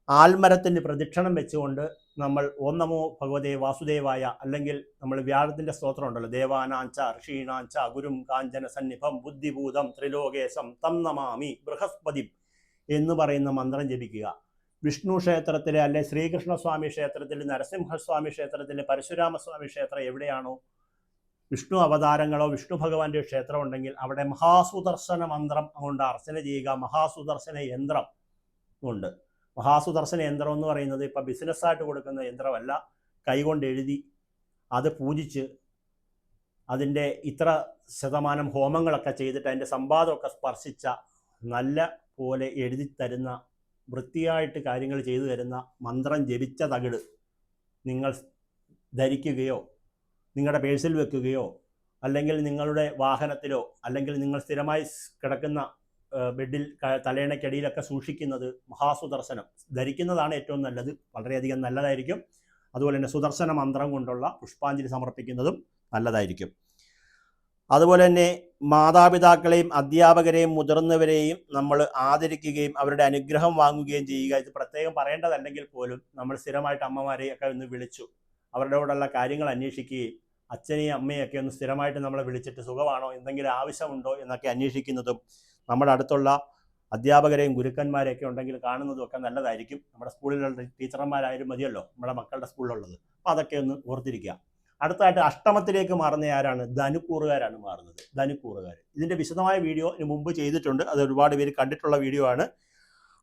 ആൽമരത്തിൻ്റെ പ്രദക്ഷിണം വെച്ചുകൊണ്ട് നമ്മൾ ഓം നമോ ഭഗവതേ വാസുദേവായ, അല്ലെങ്കിൽ നമ്മൾ വ്യാഴത്തിൻ്റെ സ്തോത്രം ഉണ്ടല്ലോ, ദേവാനാഞ്ച ഋഷീണാഞ്ച ഗുരും കാഞ്ചന സന്നിഭം ബുദ്ധിഭൂതം ത്രിലോകേശം തം നമാമി ബൃഹസ്പതി എന്ന് പറയുന്ന മന്ത്രം ജപിക്കുക. വിഷ്ണു ക്ഷേത്രത്തിൽ അല്ലെ ശ്രീകൃഷ്ണസ്വാമി ക്ഷേത്രത്തിൽ, നരസിംഹസ്വാമി ക്ഷേത്രത്തിൽ, പരശുരാമസ്വാമി ക്ഷേത്രം എവിടെയാണോ വിഷ്ണു അവതാരങ്ങളോ വിഷ്ണു ഭഗവാന്റെ ക്ഷേത്രം ഉണ്ടെങ്കിൽ അവിടെ മഹാസുദർശന മന്ത്രം കൊണ്ട് അർച്ചന ചെയ്യുക. മഹാസുദർശന യന്ത്രം ഉണ്ട്. മഹാസുദർശന യന്ത്രം എന്ന് പറയുന്നത് ഇപ്പം ബിസിനസ്സായിട്ട് കൊടുക്കുന്ന യന്ത്രമല്ല, കൈകൊണ്ട് എഴുതി അത് പൂജിച്ച് അതിൻ്റെ ഇത്ര ശതമാനം ഹോമങ്ങളൊക്കെ ചെയ്തിട്ട് അതിൻ്റെ സമ്പാദമൊക്കെ സ്പർശിച്ച നല്ല പോലെ എഴുതി തരുന്ന, വൃത്തിയായിട്ട് കാര്യങ്ങൾ ചെയ്തു തരുന്ന മന്ത്രം ജപിച്ച തകിട് നിങ്ങൾ ധരിക്കുകയോ നിങ്ങളുടെ പേഴ്സിൽ വെക്കുകയോ അല്ലെങ്കിൽ നിങ്ങളുടെ വാഹനത്തിലോ അല്ലെങ്കിൽ നിങ്ങൾ സ്ഥിരമായി കിടക്കുന്ന ബെഡിൽ തലയണയ്ക്കടിയിലൊക്കെ സൂക്ഷിക്കുന്നത് മഹാസുദർശനം ധരിക്കുന്നതാണ് ഏറ്റവും നല്ലത്, വളരെയധികം നല്ലതായിരിക്കും. അതുപോലെ തന്നെ സുദർശന മന്ത്രം കൊണ്ടുള്ള പുഷ്പാഞ്ജലി സമർപ്പിക്കുന്നതും നല്ലതായിരിക്കും. അതുപോലെ തന്നെ മാതാപിതാക്കളെയും അധ്യാപകരെയും മുതിർന്നവരെയും നമ്മൾ ആദരിക്കുകയും അവരുടെ അനുഗ്രഹം വാങ്ങുകയും ചെയ്യുക. ഇത് പ്രത്യേകം പറയേണ്ടതല്ലെങ്കിൽ പോലും നമ്മൾ സ്ഥിരമായിട്ട് അമ്മമാരെയൊക്കെ ഒന്ന് വിളിച്ചു അവരുടെ കൂടെയുള്ള കാര്യങ്ങൾ അന്വേഷിക്കുകയും അച്ഛനെയും അമ്മയൊക്കെ ഒന്ന് സ്ഥിരമായിട്ട് നമ്മളെ വിളിച്ചിട്ട് സുഖമാണോ, എന്തെങ്കിലും ആവശ്യമുണ്ടോ എന്നൊക്കെ അന്വേഷിക്കുന്നതും നമ്മുടെ അടുത്തുള്ള അധ്യാപകരെയും ഗുരുക്കന്മാരെയൊക്കെ ഉണ്ടെങ്കിൽ കാണുന്നതും ഒക്കെ നല്ലതായിരിക്കും. നമ്മുടെ സ്കൂളിലുള്ള ടീച്ചർമാരായാലും മതിയല്ലോ, നമ്മുടെ മക്കളുടെ സ്കൂളിലുള്ളത്. അപ്പോൾ അതൊക്കെ ഒന്ന് ഓർത്തിരിക്കുക. അടുത്തായിട്ട് അഷ്ടമത്തിലേക്ക് മാറുന്ന ആരാണ്? ധനുക്കൂറുകാരാണ് മാറുന്നത്. ധനുക്കൂറുകാർ ഇതിൻ്റെ വിശദമായ വീഡിയോ ഇതിന് മുമ്പ് ചെയ്തിട്ടുണ്ട്, അത് ഒരുപാട് പേര് കണ്ടിട്ടുള്ള വീഡിയോ ആണ്.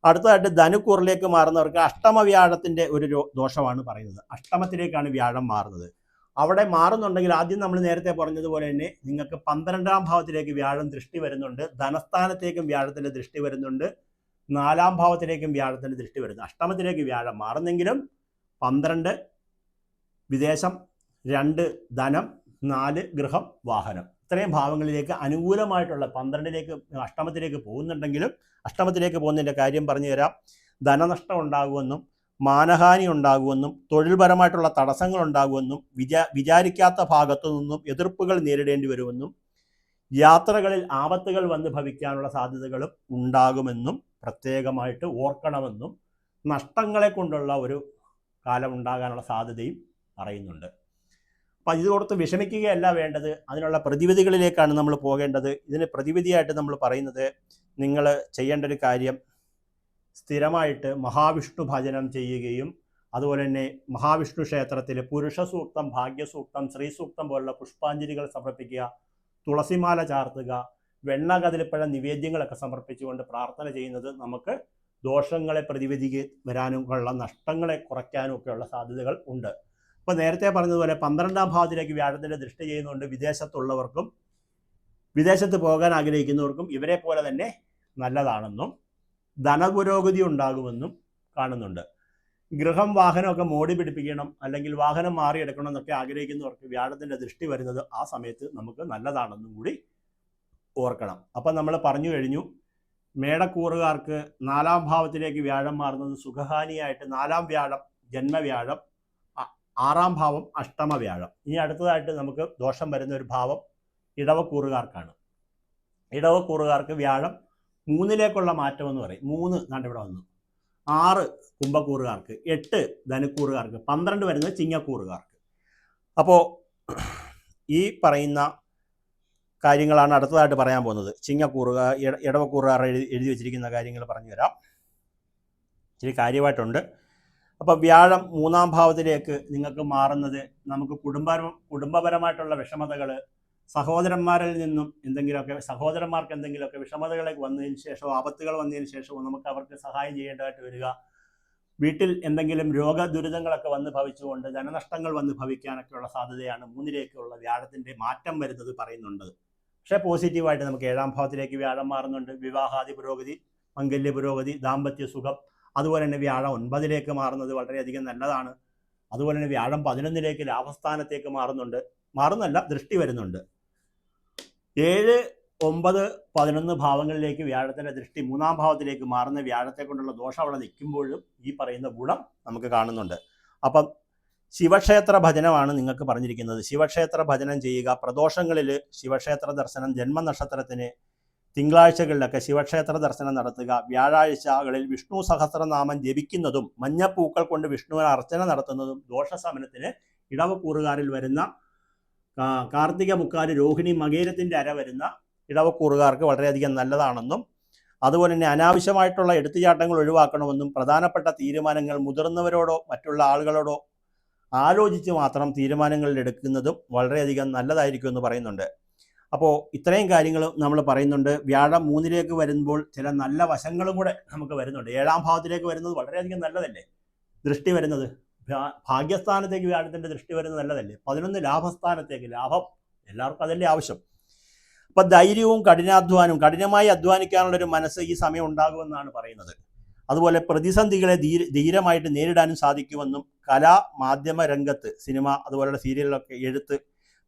അടുത്തതായിട്ട് ധനുക്കൂറിലേക്ക് മാറുന്നവർക്ക് അഷ്ടമ വ്യാഴത്തിൻ്റെ ഒരു ദോഷമാണ് പറയുന്നത്. അഷ്ടമത്തിലേക്കാണ് വ്യാഴം മാറുന്നത്. അവിടെ മാറുന്നുണ്ടെങ്കിൽ ആദ്യം നമ്മൾ നേരത്തെ പറഞ്ഞതുപോലെ തന്നെ നിങ്ങൾക്ക് 12ാം ഭാവത്തിലേക്ക് വ്യാഴം ദൃഷ്ടി വരുന്നുണ്ട്, ധനസ്ഥാനത്തേക്കും വ്യാഴത്തിൻ്റെ ദൃഷ്ടി വരുന്നുണ്ട്, 4ാം ഭാവത്തിലേക്കും വ്യാഴത്തിൻ്റെ ദൃഷ്ടി വരുന്നു. അഷ്ടമത്തിലേക്ക് വ്യാഴം മാറുന്നെങ്കിലും 12 വിദേശം, 2 ധനം, 4 ഗൃഹം, വാഹനം, ഇത്രയും ഭാവങ്ങളിലേക്ക് അനുകൂലമായിട്ടുള്ള 12ലേക്ക് അഷ്ടമത്തിലേക്ക് പോകുന്നുണ്ടെങ്കിലും അഷ്ടമത്തിലേക്ക് പോകുന്നതിൻ്റെ കാര്യം പറഞ്ഞു തരാം. ധനനഷ്ടം ഉണ്ടാകുമെന്നും മാനഹാനി ഉണ്ടാകുമെന്നും തൊഴിൽപരമായിട്ടുള്ള തടസ്സങ്ങൾ ഉണ്ടാകുമെന്നും വിചാരിക്കാത്ത ഭാഗത്തു നിന്നും എതിർപ്പുകൾ നേരിടേണ്ടി വരുമെന്നും യാത്രകളിൽ ആപത്തുകൾ വന്ന് ഭവിക്കാനുള്ള സാധ്യതകളും ഉണ്ടാകുമെന്നും പ്രത്യേകമായിട്ട് ഓർക്കണമെന്നും നഷ്ടങ്ങളെ കൊണ്ടുള്ള ഒരു കാലം ഉണ്ടാകാനുള്ള സാധ്യതയും പറയുന്നുണ്ട്. അപ്പം ഇത് കൊടുത്ത് വിഷമിക്കുകയല്ല വേണ്ടത്, അതിനുള്ള പ്രതിവിധികളിലേക്കാണ് നമ്മൾ പോകേണ്ടത്. ഇതിന് പ്രതിവിധിയായിട്ട് നമ്മൾ പറയുന്നത് നിങ്ങൾ ചെയ്യേണ്ട ഒരു കാര്യം സ്ഥിരമായിട്ട് മഹാവിഷ്ണു ഭജനം ചെയ്യുകയും അതുപോലെ തന്നെ മഹാവിഷ്ണു ക്ഷേത്രത്തിൽ പുരുഷ സൂക്തം, ഭാഗ്യസൂക്തം, ശ്രീ സൂക്തം പോലുള്ള പുഷ്പാഞ്ജലികൾ സമർപ്പിക്കുക, തുളസിമാല ചാർത്തുക, വെണ്ണ കതിലിപ്പഴം നിവേദ്യങ്ങളൊക്കെ സമർപ്പിച്ചുകൊണ്ട് പ്രാർത്ഥന ചെയ്യുന്നത് നമുക്ക് ദോഷങ്ങളെ പ്രതിവിധിക്ക് വരാനും ഉള്ള നഷ്ടങ്ങളെ കുറയ്ക്കാനും ഒക്കെയുള്ള സാധ്യതകൾ ഉണ്ട്. അപ്പോൾ നേരത്തെ പറഞ്ഞതുപോലെ 12ാം ഭാവത്തിലേക്ക് വ്യാഴത്തിൻ്റെ ദൃഷ്ടി ചെയ്യുന്നുണ്ട്. വിദേശത്തുള്ളവർക്കും വിദേശത്ത് പോകാൻ ആഗ്രഹിക്കുന്നവർക്കും ഇവരെ പോലെ തന്നെ നല്ലതാണെന്നും ധനപുരോഗതി ഉണ്ടാകുമെന്നും കാണുന്നുണ്ട്. ഗൃഹം, വാഹനമൊക്കെ മോടി പിടിപ്പിക്കണം അല്ലെങ്കിൽ വാഹനം മാറിയെടുക്കണം എന്നൊക്കെ ആഗ്രഹിക്കുന്നവർക്ക് വ്യാഴത്തിൻ്റെ ദൃഷ്ടി വരുന്നത് ആ സമയത്ത് നമുക്ക് നല്ലതാണെന്നും കൂടി ഓർക്കണം. അപ്പം നമ്മൾ പറഞ്ഞു കഴിഞ്ഞു മേടക്കൂറുകാർക്ക് 4-ാം ഭാവത്തിലേക്ക് വ്യാഴം മാറുന്നത് സുഖഹാനിയായിട്ട് 4-ാം വ്യാഴം ജന്മവ്യാഴം, 6-ാം ഭാവം അഷ്ടമ വ്യാഴം. ഇനി അടുത്തതായിട്ട് നമുക്ക് ദോഷം വരുന്ന ഒരു ഭാവം ഇടവക്കൂറുകാർക്കാണ്. ഇടവക്കൂറുകാർക്ക് വ്യാഴം 3-ലേക്കുള്ള മാറ്റം എന്ന് പറയും. 3 നാണ്ട് ഇവിടെ വന്നു. 6 കുംഭക്കൂറുകാർക്ക്, 8 ധനുക്കൂറുകാർക്ക്, 12 വരുന്നത് ചിങ്ങക്കൂറുകാർക്ക്. അപ്പോൾ ഈ പറയുന്ന കാര്യങ്ങളാണ് അടുത്തതായിട്ട് പറയാൻ പോകുന്നത്. ചിങ്ങക്കൂറുകാർ ഇടവക്കൂറുകാർ എഴുതി വെച്ചിരിക്കുന്ന കാര്യങ്ങൾ പറഞ്ഞു തരാം. ഇച്ചിരി കാര്യമായിട്ടുണ്ട്. അപ്പോൾ വ്യാഴം 3-ാം ഭാവത്തിലേക്ക് നിങ്ങൾക്ക് മാറുന്നത് നമുക്ക് കുടുംബപരമായിട്ടുള്ള വിഷമതകൾ, സഹോദരന്മാരിൽ നിന്നും സഹോദരന്മാർക്ക് എന്തെങ്കിലുമൊക്കെ വിഷമതകളൊക്കെ വന്നതിന് ശേഷമോ ആപത്തുകൾ വന്നതിന് ശേഷമോ നമുക്ക് അവർക്ക് സഹായം ചെയ്യേണ്ടതായിട്ട് വരിക, വീട്ടിൽ എന്തെങ്കിലും രോഗദുരിതങ്ങളൊക്കെ വന്ന് ഭവിച്ചുകൊണ്ട് ധനനഷ്ടങ്ങൾ വന്ന് ഭവിക്കാനൊക്കെയുള്ള സാധ്യതയാണ് 3-ലേക്കുള്ള വ്യാഴത്തിൻ്റെ മാറ്റം വരുന്നത് പറയുന്നുണ്ട്. പക്ഷേ പോസിറ്റീവായിട്ട് നമുക്ക് 7-ാം ഭാവത്തിലേക്ക് വ്യാഴം മാറുന്നുണ്ട്. വിവാഹാദി പുരോഗതി, മംഗല്യ പുരോഗതി, ദാമ്പത്യ സുഖം. അതുപോലെ തന്നെ വ്യാഴം 9-ലേക്ക് മാറുന്നത് വളരെയധികം നല്ലതാണ്. അതുപോലെ തന്നെ വ്യാഴം 11-ലേക്ക് ലാഭസ്ഥാനത്തേക്ക് മാറുന്നല്ല ദൃഷ്ടി വരുന്നുണ്ട്. 7, 9, 11 ഭാവങ്ങളിലേക്ക് വ്യാഴത്തിൻ്റെ ദൃഷ്ടി 3-ാം ഭാവത്തിലേക്ക് മാറുന്ന വ്യാഴത്തെ കൊണ്ടുള്ള ദോഷം അവിടെ നിൽക്കുമ്പോഴും ഈ പറയുന്ന ഗുണം നമുക്ക് കാണുന്നുണ്ട്. അപ്പം ശിവക്ഷേത്ര ഭജനമാണ് നിങ്ങൾക്ക് പറഞ്ഞിരിക്കുന്നത്. ശിവക്ഷേത്ര ഭജനം ചെയ്യുക. പ്രദോഷങ്ങളിൽ ശിവക്ഷേത്ര ദർശനം, ജന്മനക്ഷത്രത്തിന് തിങ്കളാഴ്ചകളിലൊക്കെ ശിവക്ഷേത്ര ദർശനം നടത്തുക. വ്യാഴാഴ്ചകളിൽ വിഷ്ണു സഹസ്രനാമം ജപിക്കുന്നതും മഞ്ഞപ്പൂക്കൾ കൊണ്ട് വിഷ്ണുവിന് അർച്ചന നടത്തുന്നതും ദോഷശമനത്തിന് ഇടവക്കൂറുകാരിൽ വരുന്ന കാർത്തിക മുക്കാല് രോഹിണി മകേരത്തിൻ്റെ അര വരുന്ന ഇടവക്കൂറുകാർക്ക് വളരെയധികം നല്ലതാണെന്നും അതുപോലെ തന്നെ അനാവശ്യമായിട്ടുള്ള എടുത്തുചാട്ടങ്ങൾ ഒഴിവാക്കണമെന്നും പ്രധാനപ്പെട്ട തീരുമാനങ്ങൾ മുതിർന്നവരോടോ മറ്റുള്ള ആളുകളോടോ ആലോചിച്ച് മാത്രം തീരുമാനങ്ങളിൽ എടുക്കുന്നതും വളരെയധികം നല്ലതായിരിക്കുമെന്ന് പറയുന്നുണ്ട്. അപ്പോൾ ഇത്രയും കാര്യങ്ങൾ നമ്മൾ പറയുന്നുണ്ട്. വ്യാഴം 3-ലേക്ക് വരുമ്പോൾ ചില നല്ല വശങ്ങളും കൂടെ നമുക്ക് വരുന്നുണ്ട്. 7-ാം ഭാവത്തിലേക്ക് വരുന്നത് വളരെയധികം നല്ലതല്ലേ? ദൃഷ്ടി വരുന്നത് ഭാഗ്യസ്ഥാനത്തേക്ക് വ്യാഴത്തിൻ്റെ ദൃഷ്ടി വരുന്നത് നല്ലതല്ലേ? 11 ലാഭസ്ഥാനത്തേക്ക്, ലാഭം എല്ലാവർക്കും അതല്ലേ ആവശ്യം. അപ്പം ധൈര്യവും കഠിനമായി അധ്വാനിക്കാനുള്ളൊരു മനസ്സ് ഈ സമയം ഉണ്ടാകുമെന്നാണ് പറയുന്നത്. അതുപോലെ പ്രതിസന്ധികളെ ധീരമായിട്ട് നേരിടാനും സാധിക്കുമെന്നും കലാ മാധ്യമ രംഗത്ത് സിനിമ അതുപോലുള്ള സീരിയലിലൊക്കെ എഴുത്ത്,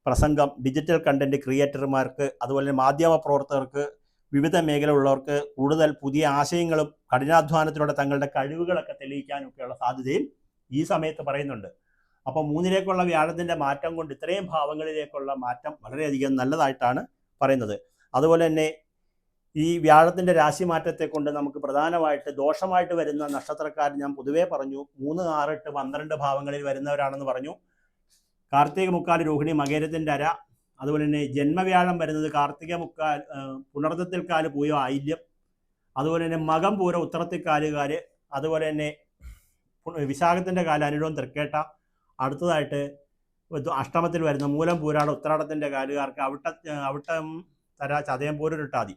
പ്രസംഗം, ഡിജിറ്റൽ കണ്ടന്റ് ക്രിയേറ്റർമാർക്ക് അതുപോലെ മാധ്യമ പ്രവർത്തകർക്ക് വിവിധ മേഖലയുള്ളവർക്ക് കൂടുതൽ പുതിയ ആശയങ്ങളും കഠിനാധ്വാനത്തിലൂടെ തങ്ങളുടെ കഴിവുകളൊക്കെ തെളിയിക്കാനൊക്കെയുള്ള സാധ്യതയും ഈ സമയത്ത് പറയുന്നുണ്ട്. അപ്പോൾ 3-ലേക്കുള്ള വ്യാഴത്തിൻ്റെ മാറ്റം കൊണ്ട് ഇത്രയും ഭാവങ്ങളിലേക്കുള്ള മാറ്റം വളരെയധികം നല്ലതായിട്ടാണ് പറയുന്നത്. അതുപോലെ തന്നെ ഈ വ്യാഴത്തിൻ്റെ രാശിമാറ്റത്തെ കൊണ്ട് നമുക്ക് പ്രധാനമായിട്ട് ദോഷമായിട്ട് വരുന്ന നക്ഷത്രക്കാർ ഞാൻ പൊതുവേ പറഞ്ഞു 3, 6, 8, 12 ഭാവങ്ങളിൽ വരുന്നവരാണെന്ന് പറഞ്ഞു. കാർത്തിക മുക്കാൽ രോഹിണി മകേരത്തിൻ്റെ അര, അതുപോലെ തന്നെ ജന്മവ്യാഴം വരുന്നത് കാർത്തിക മുക്കാൽ പുണർദത്തിൽ കാല് പൂയോ ആയില്യം, അതുപോലെ തന്നെ മകം പൂര ഉത്തരത്തിൽ കാലുകാര്, അതുപോലെ തന്നെ വിശാഖത്തിൻ്റെ കാല് അനിഴവും തൃക്കേട്ട, അടുത്തതായിട്ട് അഷ്ടമത്തിൽ വരുന്ന മൂലം പൂരാട ഉത്രാടത്തിൻ്റെ കാലുകാർക്ക് അവിട്ടം തര ചതയം പൂരൊരുട്ടാതി.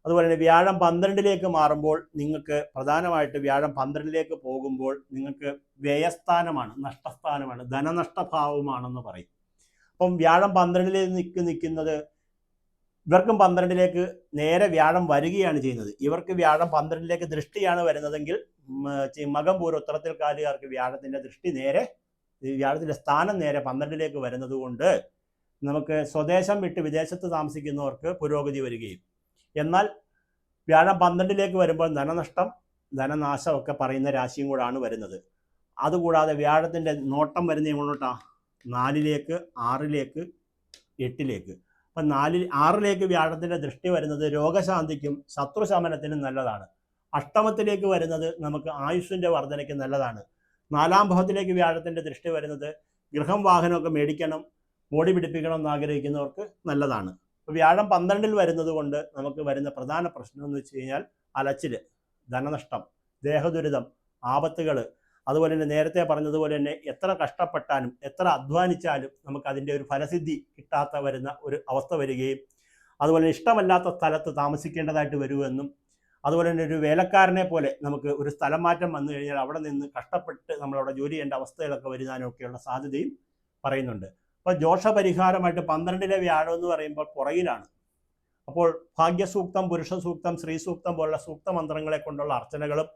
അതുപോലെ തന്നെ വ്യാഴം 12-ലേക്ക് മാറുമ്പോൾ നിങ്ങൾക്ക് പ്രധാനമായിട്ട് വ്യാഴം 12-ലേക്ക് പോകുമ്പോൾ നിങ്ങൾക്ക് വ്യയസ്ഥാനമാണ്, നഷ്ടസ്ഥാനമാണ്, ധനനഷ്ടഭാവമാണെന്ന് പറയും. അപ്പം വ്യാഴം 12-ലേക്ക് നിൽക്കുന്നത് ഇവർക്കും 12-ലേക്ക് നേരെ വ്യാഴം വരികയാണ് ചെയ്യുന്നത്. ഇവർക്ക് വ്യാഴം 12-ലേക്ക് ദൃഷ്ടിയാണ് വരുന്നതെങ്കിൽ മകം പൂര ഉത്തരത്തിൽ കാലുകാർക്ക് വ്യാഴത്തിൻ്റെ ദൃഷ്ടി നേരെ വ്യാഴത്തിൻ്റെ സ്ഥാനം നേരെ 12-ലേക്ക് വരുന്നത് കൊണ്ട് നമുക്ക് സ്വദേശം വിട്ട് വിദേശത്ത് താമസിക്കുന്നവർക്ക് പുരോഗതി വരികയും, എന്നാൽ വ്യാഴം 12-ലേക്ക് വരുമ്പോൾ ധനനഷ്ടം, ധനനാശമൊക്കെ പറയുന്ന രാശിയും കൂടാണ് വരുന്നത്. അതുകൂടാതെ വ്യാഴത്തിൻ്റെ നോട്ടം വരുന്ന എങ്ങോട്ടാ? 4-ലേക്ക്, 6-ലേക്ക്, 8-ലേക്ക്. അപ്പം 6-ലേക്ക് വ്യാഴത്തിൻ്റെ ദൃഷ്ടി വരുന്നത് രോഗശാന്തിക്കും ശത്രുശമനത്തിനും നല്ലതാണ്. അഷ്ടമത്തിലേക്ക് വരുന്നത് നമുക്ക് ആയുസ്സിൻ്റെ വർധനയ്ക്ക് നല്ലതാണ്. 4-ാം ഭാവത്തിലേക്ക് വ്യാഴത്തിൻ്റെ ദൃഷ്ടി വരുന്നത് ഗൃഹം വാഹനമൊക്കെ മേടിക്കണം, ബോഡി പിടിപ്പിക്കണം എന്ന് ആഗ്രഹിക്കുന്നവർക്ക് നല്ലതാണ്. അപ്പോൾ വ്യാഴം 12-ൽ വരുന്നത് കൊണ്ട് നമുക്ക് വരുന്ന പ്രധാന പ്രശ്നം എന്ന് വെച്ച് കഴിഞ്ഞാൽ അലച്ചിൽ, ധനനഷ്ടം, ദേഹദുരിതം, ആപത്തുകൾ, അതുപോലെ തന്നെ നേരത്തെ പറഞ്ഞതുപോലെ തന്നെ എത്ര കഷ്ടപ്പെട്ടാലും എത്ര അധ്വാനിച്ചാലും നമുക്ക് അതിൻ്റെ ഒരു ഫലസിദ്ധി കിട്ടാത്ത വരുന്ന ഒരു അവസ്ഥ വരികയും, അതുപോലെ ഇഷ്ടമല്ലാത്ത സ്ഥലത്ത് താമസിക്കേണ്ടതായിട്ട് വരുമെന്നും, അതുപോലെ തന്നെ ഒരു വേലക്കാരനെ പോലെ നമുക്ക് ഒരു സ്ഥലം മാറ്റം വന്നു കഴിഞ്ഞാൽ അവിടെ നിന്ന് കഷ്ടപ്പെട്ട് നമ്മളവിടെ ജോലി ചെയ്യേണ്ട അവസ്ഥകളൊക്കെ വരുന്നതിനൊക്കെയുള്ള സാധ്യതയും പറയുന്നുണ്ട്. അപ്പോൾ ദോഷപരിഹാരമായിട്ട് 12-ലെ വ്യാഴം എന്ന് പറയുമ്പോൾ പുറകിലാണ്. അപ്പോൾ ഭാഗ്യസൂക്തം, പുരുഷസൂക്തം, ശ്രീസൂക്തം പോലുള്ള സൂക്തമന്ത്രങ്ങളെ കൊണ്ടുള്ള അർച്ചനകളും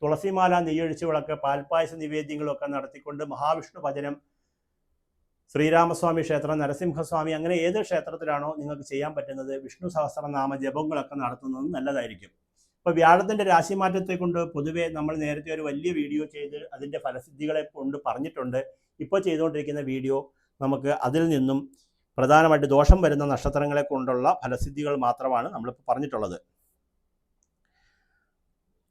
തുളസിമാല, നെയ്യൊഴിച്ച് വിളക്ക്, പാൽപ്പായസ നിവേദ്യങ്ങളും ഒക്കെ നടത്തിക്കൊണ്ട് മഹാവിഷ്ണു ഭജനം, ശ്രീരാമസ്വാമി ക്ഷേത്രം, നരസിംഹസ്വാമി, അങ്ങനെ ഏത് ക്ഷേത്രത്തിലാണോ നിങ്ങൾക്ക് ചെയ്യാൻ പറ്റുന്നത് വിഷ്ണു സഹസ്രനാമ ജപങ്ങളൊക്കെ നടത്തുന്നത് നല്ലതായിരിക്കും. ഇപ്പോൾ വ്യാഴത്തിൻ്റെ രാശിമാറ്റത്തെ കൊണ്ട് പൊതുവേ നമ്മൾ നേരത്തെ ഒരു വലിയ വീഡിയോ ചെയ്ത് അതിൻ്റെ ഫലസിദ്ധികളെ കൊണ്ട് പറഞ്ഞിട്ടുണ്ട്. ഇപ്പോൾ ചെയ്തുകൊണ്ടിരിക്കുന്ന വീഡിയോ നമുക്ക് അതിൽ നിന്നും പ്രധാനമായിട്ട് ദോഷം വരുന്ന നക്ഷത്രങ്ങളെ കൊണ്ടുള്ള ഫലസിദ്ധികൾ മാത്രമാണ് നമ്മളിപ്പോൾ പറഞ്ഞിട്ടുള്ളത്.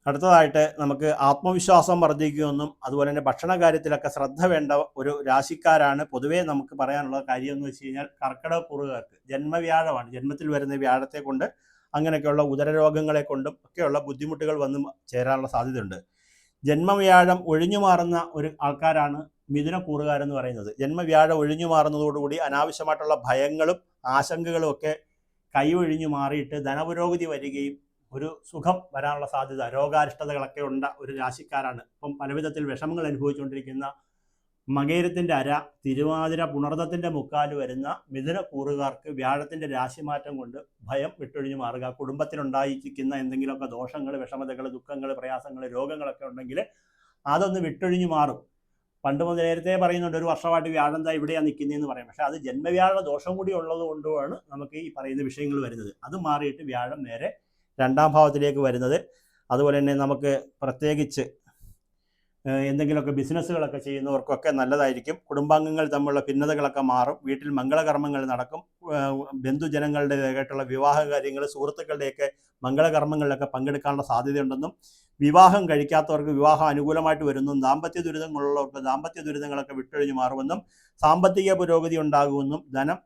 അടുത്തതായിട്ട് നമുക്ക് ആത്മവിശ്വാസം വർദ്ധിക്കുമെന്നും അതുപോലെ തന്നെ ഭക്ഷണ കാര്യത്തിലൊക്കെ ശ്രദ്ധ വേണ്ട ഒരു രാശിക്കാരാണ് പൊതുവേ നമുക്ക് പറയാനുള്ള കാര്യം എന്ന് വെച്ച് കഴിഞ്ഞാൽ കർക്കിടക കുറുകാർക്ക്. ജന്മവ്യാഴമാണ്, ജന്മത്തിൽ വരുന്ന വ്യാഴത്തെ കൊണ്ട് അങ്ങനെയൊക്കെയുള്ള ഉദരരോഗങ്ങളെ കൊണ്ടും ഒക്കെയുള്ള ബുദ്ധിമുട്ടുകൾ വന്ന് ചേരാനുള്ള സാധ്യതയുണ്ട്. ജന്മവ്യാഴം ഒഴിഞ്ഞു മാറുന്ന ഒരു ആൾക്കാരാണ് മിഥുനക്കൂറുകാരെന്ന് പറയുന്നത്. ജന്മവ്യാഴം ഒഴിഞ്ഞു മാറുന്നതോടുകൂടി അനാവശ്യമായിട്ടുള്ള ഭയങ്ങളും ആശങ്കകളും ഒക്കെ കൈയൊഴിഞ്ഞു മാറിയിട്ട് ധനപുരോഗതി വരികയും ഒരു സുഖം വരാനുള്ള സാധ്യത, രോഗാരിഷ്ടതകളൊക്കെ ഉണ്ട ഒരു രാശിക്കാരാണ്. ഇപ്പം പലവിധത്തിൽ വിഷമങ്ങൾ അനുഭവിച്ചുകൊണ്ടിരിക്കുന്ന മകേരത്തിൻ്റെ അര, തിരുവാതിര, പുണർദത്തിൻ്റെ മുക്കാല് വരുന്ന മിഥുനക്കൂറുകാർക്ക് വ്യാഴത്തിൻ്റെ രാശിമാറ്റം കൊണ്ട് ഭയം വിട്ടൊഴിഞ്ഞു മാറുക. കുടുംബത്തിലുണ്ടായിരിക്കുന്ന എന്തെങ്കിലുമൊക്കെ ദോഷങ്ങൾ, വിഷമതകൾ, ദുഃഖങ്ങൾ, പ്രയാസങ്ങൾ, രോഗങ്ങളൊക്കെ ഉണ്ടെങ്കിൽ അതൊന്ന് വിട്ടൊഴിഞ്ഞു മാറും. പണ്ട് മുതൽ നേരത്തെ പറയുന്നുണ്ട് ഒരു വർഷമായിട്ട് വ്യാഴം ദാ ഇവിടെയാണ് നിൽക്കുന്നതെന്ന് പറയും. പക്ഷേ അത് ജന്മവ്യാഴ ദോഷം കൂടി ഉള്ളത് കൊണ്ടുമാണ് നമുക്ക് ഈ പറയുന്ന വിഷയങ്ങൾ വരുന്നത്. അത് മാറിയിട്ട് വ്യാഴം നേരെ രണ്ടാം ഭാവത്തിലേക്ക് വരുന്നത്. അതുപോലെ തന്നെ നമുക്ക് പ്രത്യേകിച്ച് എന്തെങ്കിലുമൊക്കെ ബിസിനസ്സുകളൊക്കെ ചെയ്യുന്നവർക്കൊക്കെ നല്ലതായിരിക്കും. കുടുംബാംഗങ്ങൾ തമ്മിലുള്ള ഭിന്നതകളൊക്കെ മാറും. വീട്ടിൽ മംഗളകർമ്മങ്ങൾ നടക്കും. ബന്ധുജനങ്ങളുടേതായിട്ടുള്ള വിവാഹ കാര്യങ്ങൾ, സുഹൃത്തുക്കളുടെയൊക്കെ മംഗളകർമ്മങ്ങളിലൊക്കെ പങ്കെടുക്കാനുള്ള സാധ്യതയുണ്ടെന്നും വിവാഹം കഴിക്കാത്തവർക്ക് വിവാഹം അനുകൂലമായിട്ട് വരുമെന്നും ദാമ്പത്യ ദുരിതങ്ങളുള്ളവർക്ക് ദാമ്പത്യ ദുരിതങ്ങളൊക്കെ വിട്ടൊഴിഞ്ഞു മാറുമെന്നും സാമ്പത്തിക പുരോഗതി ഉണ്ടാകുമെന്നും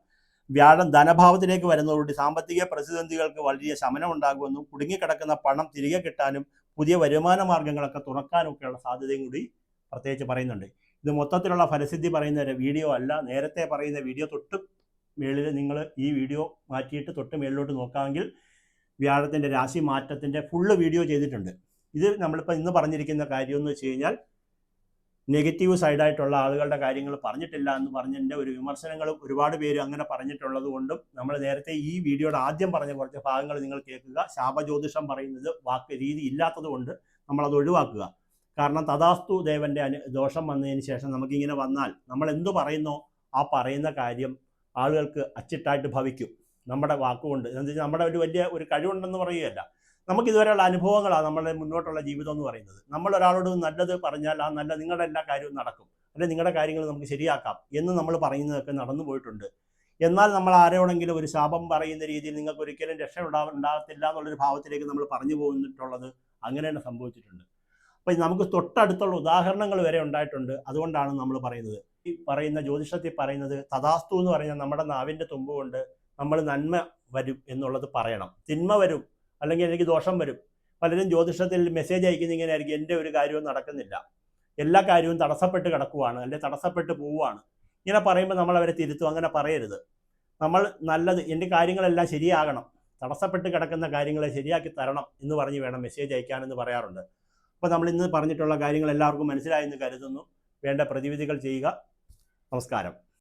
വ്യാഴം ധനഭാവത്തിലേക്ക് വരുന്നതോടുകൂടി സാമ്പത്തിക പ്രതിസന്ധികൾക്ക് വലിയ ശമനം ഉണ്ടാകുമെന്നും കുടുങ്ങിക്കിടക്കുന്ന പണം തിരികെ കിട്ടാനും പുതിയ വരുമാന മാർഗങ്ങളൊക്കെ തുറക്കാനൊക്കെയുള്ള സാധ്യതയും കൂടി പ്രത്യേകിച്ച് പറയുന്നുണ്ട്. ഇത് മൊത്തത്തിലുള്ള ഫലസിദ്ധി പറയുന്ന വീഡിയോ അല്ല. നേരത്തെ പറയുന്ന വീഡിയോ തൊട്ട് മേളിൽ നിങ്ങൾ ഈ വീഡിയോ മാറ്റിയിട്ട് തൊട്ട് മേളിലോട്ട് നോക്കാമെങ്കിൽ വ്യാഴത്തിൻ്റെ രാശി മാറ്റത്തിൻ്റെ ഫുള്ള് വീഡിയോ ചെയ്തിട്ടുണ്ട്. ഇത് നമ്മളിപ്പോൾ ഇന്ന് പറഞ്ഞിരിക്കുന്ന കാര്യം എന്ന് വെച്ച് കഴിഞ്ഞാൽ നെഗറ്റീവ് സൈഡായിട്ടുള്ള ആളുകളുടെ കാര്യങ്ങൾ പറഞ്ഞിട്ടില്ല എന്ന് പറഞ്ഞതിൻ്റെ ഒരു വിമർശനങ്ങളും ഒരുപാട് പേര് അങ്ങനെ പറഞ്ഞിട്ടുള്ളത് കൊണ്ടും നമ്മൾ നേരത്തെ ഈ വീഡിയോയുടെ ആദ്യം പറഞ്ഞ കുറച്ച് ഭാഗങ്ങൾ നിങ്ങൾ കേൾക്കുക. ശാപജ്യോതിഷം പറയുന്നത് വാക്ക് രീതി ഇല്ലാത്തത് കൊണ്ട് നമ്മളത് ഒഴിവാക്കുക. കാരണം തഥാസ്തു ദേവൻ്റെ ദോഷം വന്നതിന് ശേഷം നമുക്കിങ്ങനെ വന്നാൽ നമ്മൾ എന്തു പറയുന്നോ ആ പറയുന്ന കാര്യം ആളുകൾക്ക് അച്ചിട്ടായിട്ട് ഭവിക്കും. നമ്മുടെ വാക്കുകൊണ്ട് എന്താ വെച്ചാൽ നമ്മുടെ ഒരു വലിയ ഒരു കഴിവുണ്ടെന്ന് പറയുകയല്ല, നമുക്കിതുവരെയുള്ള അനുഭവങ്ങളാണ് നമ്മുടെ മുന്നോട്ടുള്ള ജീവിതം എന്ന് പറയുന്നത്. നമ്മൾ ഒരാളോട് നല്ലത് പറഞ്ഞാൽ ആ നല്ല നിങ്ങളുടെ എല്ലാ കാര്യവും നടക്കും, അല്ലെങ്കിൽ നിങ്ങളുടെ കാര്യങ്ങൾ നമുക്ക് ശരിയാക്കാം എന്ന് നമ്മൾ പറയുന്നതൊക്കെ നടന്നു പോയിട്ടുണ്ട്. എന്നാൽ നമ്മൾ ആരോടെങ്കിലും ഒരു ശാപം പറയുന്ന രീതിയിൽ നിങ്ങൾക്ക് ഒരിക്കലും രക്ഷ ഉണ്ടാകത്തില്ല എന്നുള്ളൊരു ഭാവത്തിലേക്ക് നമ്മൾ പറഞ്ഞു പോന്നിട്ടുള്ളത് അങ്ങനെ തന്നെ സംഭവിച്ചിട്ടുണ്ട്. അപ്പം നമുക്ക് തൊട്ടടുത്തുള്ള ഉദാഹരണങ്ങൾ വരെ ഉണ്ടായിട്ടുണ്ട്. അതുകൊണ്ടാണ് നമ്മൾ പറയുന്നത്. ഈ പറയുന്ന ജ്യോതിഷത്തിൽ പറയുന്നത് തഥാസ്തു എന്ന് പറഞ്ഞാൽ നമ്മുടെ നാവിൻ്റെ തുമ്പ് കൊണ്ട് നമ്മൾ നന്മ വരും എന്നുള്ളത് പറയണം. തിന്മ വരും അല്ലെങ്കിൽ എനിക്ക് ദോഷം വരും. പലരും ജ്യോതിഷത്തിൽ മെസ്സേജ് അയക്കുന്ന ഇങ്ങനെ ആയിരിക്കും, എൻ്റെ ഒരു കാര്യവും നടക്കുന്നില്ല, എല്ലാ കാര്യവും തടസ്സപ്പെട്ട് കിടക്കുവാണ്, അല്ലെങ്കിൽ തടസ്സപ്പെട്ട് പോവുകയാണ്. ഇങ്ങനെ പറയുമ്പോൾ നമ്മൾ അവരെ തിരുത്തും. അങ്ങനെ പറയരുത്. നമ്മൾ നല്ലത്, എൻ്റെ കാര്യങ്ങളെല്ലാം ശരിയാകണം, തടസ്സപ്പെട്ട് കിടക്കുന്ന കാര്യങ്ങളെ ശരിയാക്കി തരണം എന്ന് പറഞ്ഞ് വേണം മെസ്സേജ് അയക്കാനെന്ന് പറയാറുണ്ട്. അപ്പോൾ നമ്മൾ ഇന്ന് പറഞ്ഞിട്ടുള്ള കാര്യങ്ങൾ എല്ലാവർക്കും മനസ്സിലായെന്ന് കരുതുന്നു. വേണ്ട പ്രതിവിധികൾ ചെയ്യുക. നമസ്കാരം.